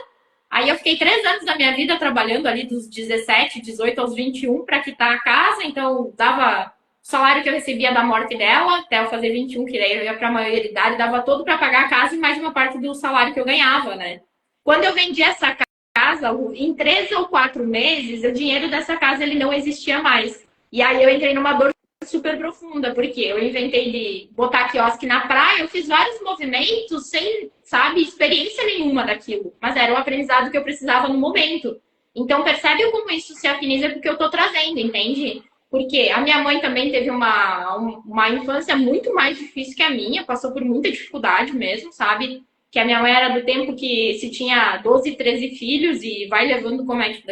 Aí eu fiquei 3 anos da minha vida trabalhando ali dos 17, 18 aos 21 para quitar a casa. Então, dava o salário que eu recebia da morte dela, até eu fazer 21, que daí eu ia para a maioridade, dava todo para pagar a casa e mais uma parte do salário que eu ganhava, né? Quando eu vendi essa casa, em 3 ou 4 meses, o dinheiro dessa casa ele não existia mais. E aí eu entrei numa dor super profunda, porque eu inventei de botar quiosque na praia, eu fiz vários movimentos sem, sabe, experiência nenhuma daquilo, mas era o aprendizado que eu precisava no momento. Então percebe como isso se afiniza porque eu tô trazendo, entende? Porque a minha mãe também teve uma infância muito mais difícil que a minha, passou por muita dificuldade mesmo, sabe? Que a minha mãe era do tempo que se tinha 12, 13 filhos e vai levando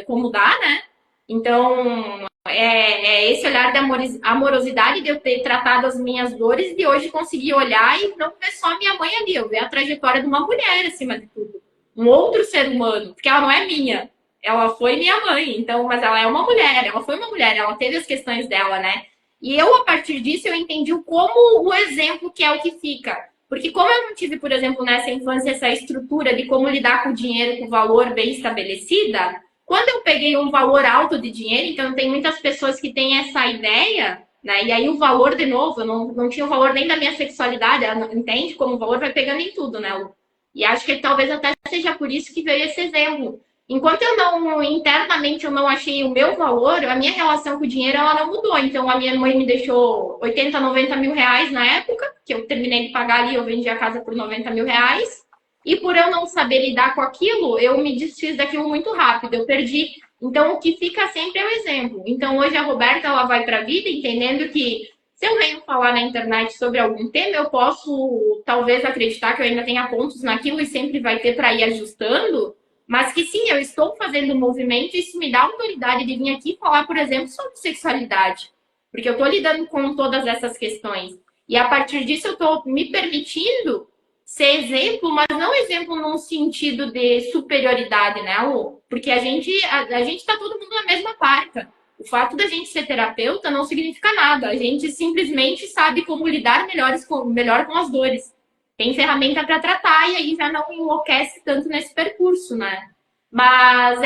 como dá, né? Então, é esse olhar de amorosidade de eu ter tratado as minhas dores, de hoje conseguir olhar e não ver só a minha mãe ali, eu ver a trajetória de uma mulher acima de tudo. Um outro ser humano, porque ela não é minha. Ela foi minha mãe, então, mas ela é uma mulher, ela foi uma mulher, ela teve as questões dela, né? E eu, a partir disso, eu entendi como o exemplo que é o que fica. Porque como eu não tive, por exemplo, nessa infância, essa estrutura de como lidar com o dinheiro, com o valor bem estabelecida, Quando eu peguei um valor alto de dinheiro, então tem muitas pessoas que têm essa ideia, né? E aí o valor, de novo, eu não tinha o valor nem da minha sexualidade, entende? Como o valor vai pegando em tudo, né, Lu? E acho que talvez até seja por isso que veio esse exemplo. Enquanto eu não, internamente, eu não achei o meu valor, a minha relação com o dinheiro, ela não mudou. Então, a minha mãe me deixou 80, 90 mil reais na época, que eu terminei de pagar ali, eu vendi a casa por 90 mil reais. E por eu não saber lidar com aquilo, eu me desfiz daquilo muito rápido, eu perdi. Então, o que fica sempre é o exemplo. Então, hoje a Roberta, ela vai para a vida entendendo que se eu venho falar na internet sobre algum tema, eu posso talvez acreditar que eu ainda tenha pontos naquilo e sempre vai ter para ir ajustando, mas que sim, eu estou fazendo um movimento e isso me dá autoridade de vir aqui falar, por exemplo, sobre sexualidade. Porque eu estou lidando com todas essas questões. E a partir disso eu estou me permitindo ser exemplo, mas não exemplo num sentido de superioridade, né, Lu? Porque a gente tá todo mundo na mesma barca. O fato da gente ser terapeuta não significa nada. A gente simplesmente sabe como lidar melhor com as dores. Tem ferramenta para tratar e aí já não enlouquece tanto nesse percurso, né? Mas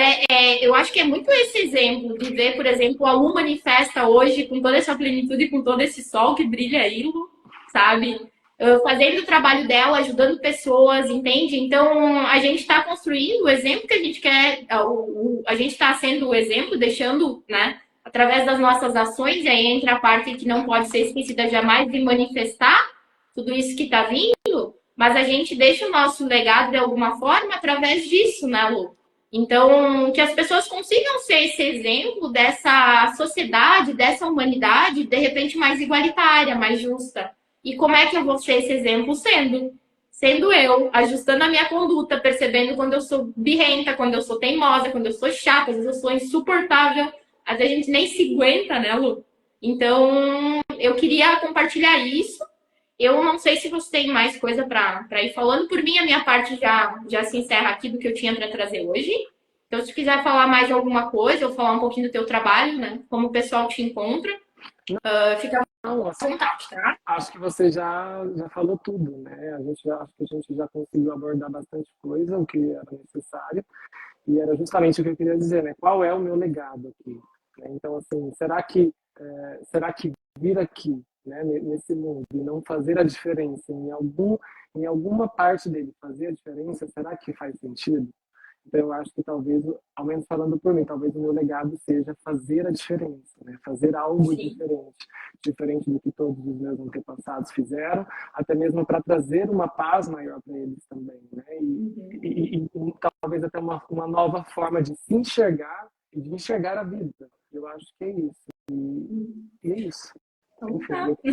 eu acho que é muito esse exemplo de ver, por exemplo, a Lu manifesta hoje com toda essa plenitude, com todo esse sol que brilha aí, Lu, sabe? Fazendo o trabalho dela, ajudando pessoas, entende? Então, a gente está construindo o exemplo que a gente quer, a gente está sendo o exemplo, deixando, né, através das nossas ações, e aí entra a parte que não pode ser esquecida jamais de manifestar tudo isso que está vindo, mas a gente deixa o nosso legado de alguma forma através disso, né, Lu? Então, que as pessoas consigam ser esse exemplo dessa sociedade, dessa humanidade, de repente mais igualitária, mais justa. E como é que eu vou ser esse exemplo sendo eu, ajustando a minha conduta, percebendo quando eu sou birrenta, quando eu sou teimosa, quando eu sou chata, às vezes eu sou insuportável, às vezes a gente nem se aguenta, né, Lu? Então, eu queria compartilhar isso. Eu não sei se você tem mais coisa para ir falando. Por mim, a minha parte já se encerra aqui do que eu tinha para trazer hoje. Então, se quiser falar mais alguma coisa ou falar um pouquinho do teu trabalho, né, como o pessoal te encontra, fica Não, à vontade, tá? acho que você já falou tudo, né? Acho que a gente já conseguiu abordar bastante coisa, o que era necessário, e era justamente o que eu queria dizer, né? Qual é o meu legado aqui? Né? Então, assim, será que vir aqui, né, nesse mundo e não fazer a diferença em alguma parte dele, fazer a diferença, será que faz sentido? Então, eu acho que talvez, ao menos falando por mim, talvez o meu legado seja fazer a diferença, né? Fazer algo Sim. diferente do que todos os meus antepassados fizeram, até mesmo para trazer uma paz maior para eles também, né? E talvez até uma nova forma de se enxergar e de enxergar a vida. Eu acho que é isso. E é isso. Então, Enfim,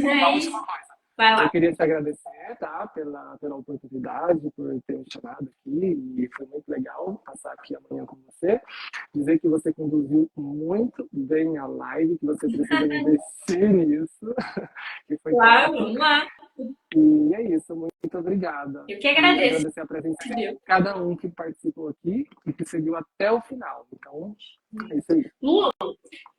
tá. a última coisa. Vai Eu lá. queria te agradecer, tá, pela oportunidade, por ter me chamado aqui, e foi muito legal passar aqui amanhã com você. Dizer que você conduziu muito bem a live, que você precisa investir nisso, que foi Claro, top. vamos lá. E é isso, muito obrigada. Eu que E agradeço, agradecer a presença de viu? cada um que participou aqui e que seguiu até o final. Então, é isso aí. Lu,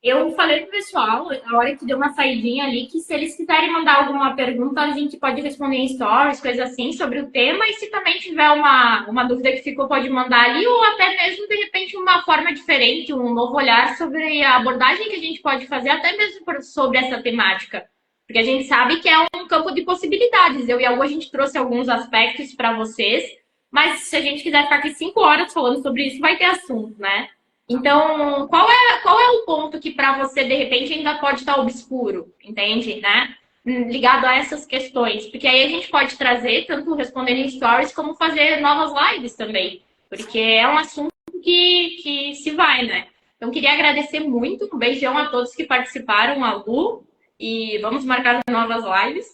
eu falei pro pessoal, a hora que deu uma saidinha ali, que se eles quiserem mandar alguma pergunta, a gente pode responder em stories, coisas assim, sobre o tema. E se também tiver uma dúvida que ficou, pode mandar ali, ou até mesmo, de repente, uma forma diferente, um novo olhar sobre a abordagem que a gente pode fazer, até mesmo sobre essa temática. Porque a gente sabe que é um campo de possibilidades. Eu e a Lu, a gente trouxe alguns aspectos para vocês, mas se a gente quiser ficar aqui 5 horas falando sobre isso, vai ter assunto, né? Então, qual é o ponto que para você, de repente, ainda pode estar obscuro, entende? Né? Ligado a essas questões. Porque aí a gente pode trazer, tanto respondendo em stories, como fazer novas lives também. Porque é um assunto que se vai, né? Então, queria agradecer muito. Um beijão a todos que participaram, a Lu. E vamos marcar novas lives.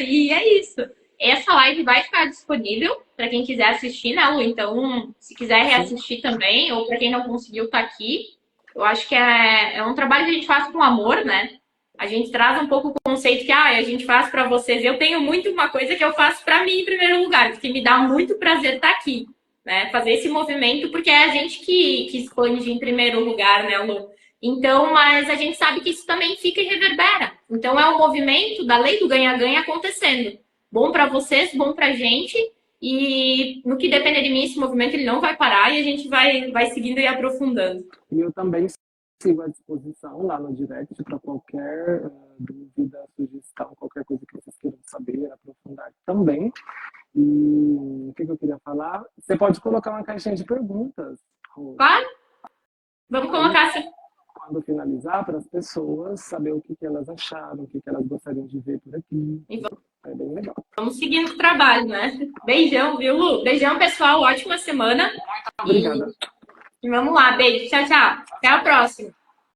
E é isso. Essa live vai ficar disponível para quem quiser assistir, né, Lu? Então, se quiser reassistir também, ou para quem não conseguiu estar aqui, eu acho que é um trabalho que a gente faz com amor, né? A gente traz um pouco o conceito que a gente faz para vocês. Eu tenho muito uma coisa que eu faço para mim em primeiro lugar, porque me dá muito prazer estar aqui, né? Fazer esse movimento, porque é a gente que expande em primeiro lugar, né, Lu? Então, mas a gente sabe que isso também fica e reverbera. Então, é um movimento da lei do ganha-ganha acontecendo. Bom para vocês, bom para a gente. E no que depender de mim, esse movimento ele não vai parar e a gente vai seguindo e aprofundando. E eu também sigo à disposição lá no direct para qualquer dúvida, sugestão, qualquer coisa que vocês queiram saber, aprofundar também. E o que eu queria falar? Você pode colocar uma caixinha de perguntas, Rô, Claro? Vamos aí, colocar essa. quando finalizar, para as pessoas saber o que elas acharam, o que elas gostariam de ver por aqui. E É bem legal. vamos seguindo o trabalho, né? Beijão, viu, Lu? Beijão, pessoal. Ótima semana. Obrigada. E vamos lá. Beijo. Tchau, tchau. Até a próxima.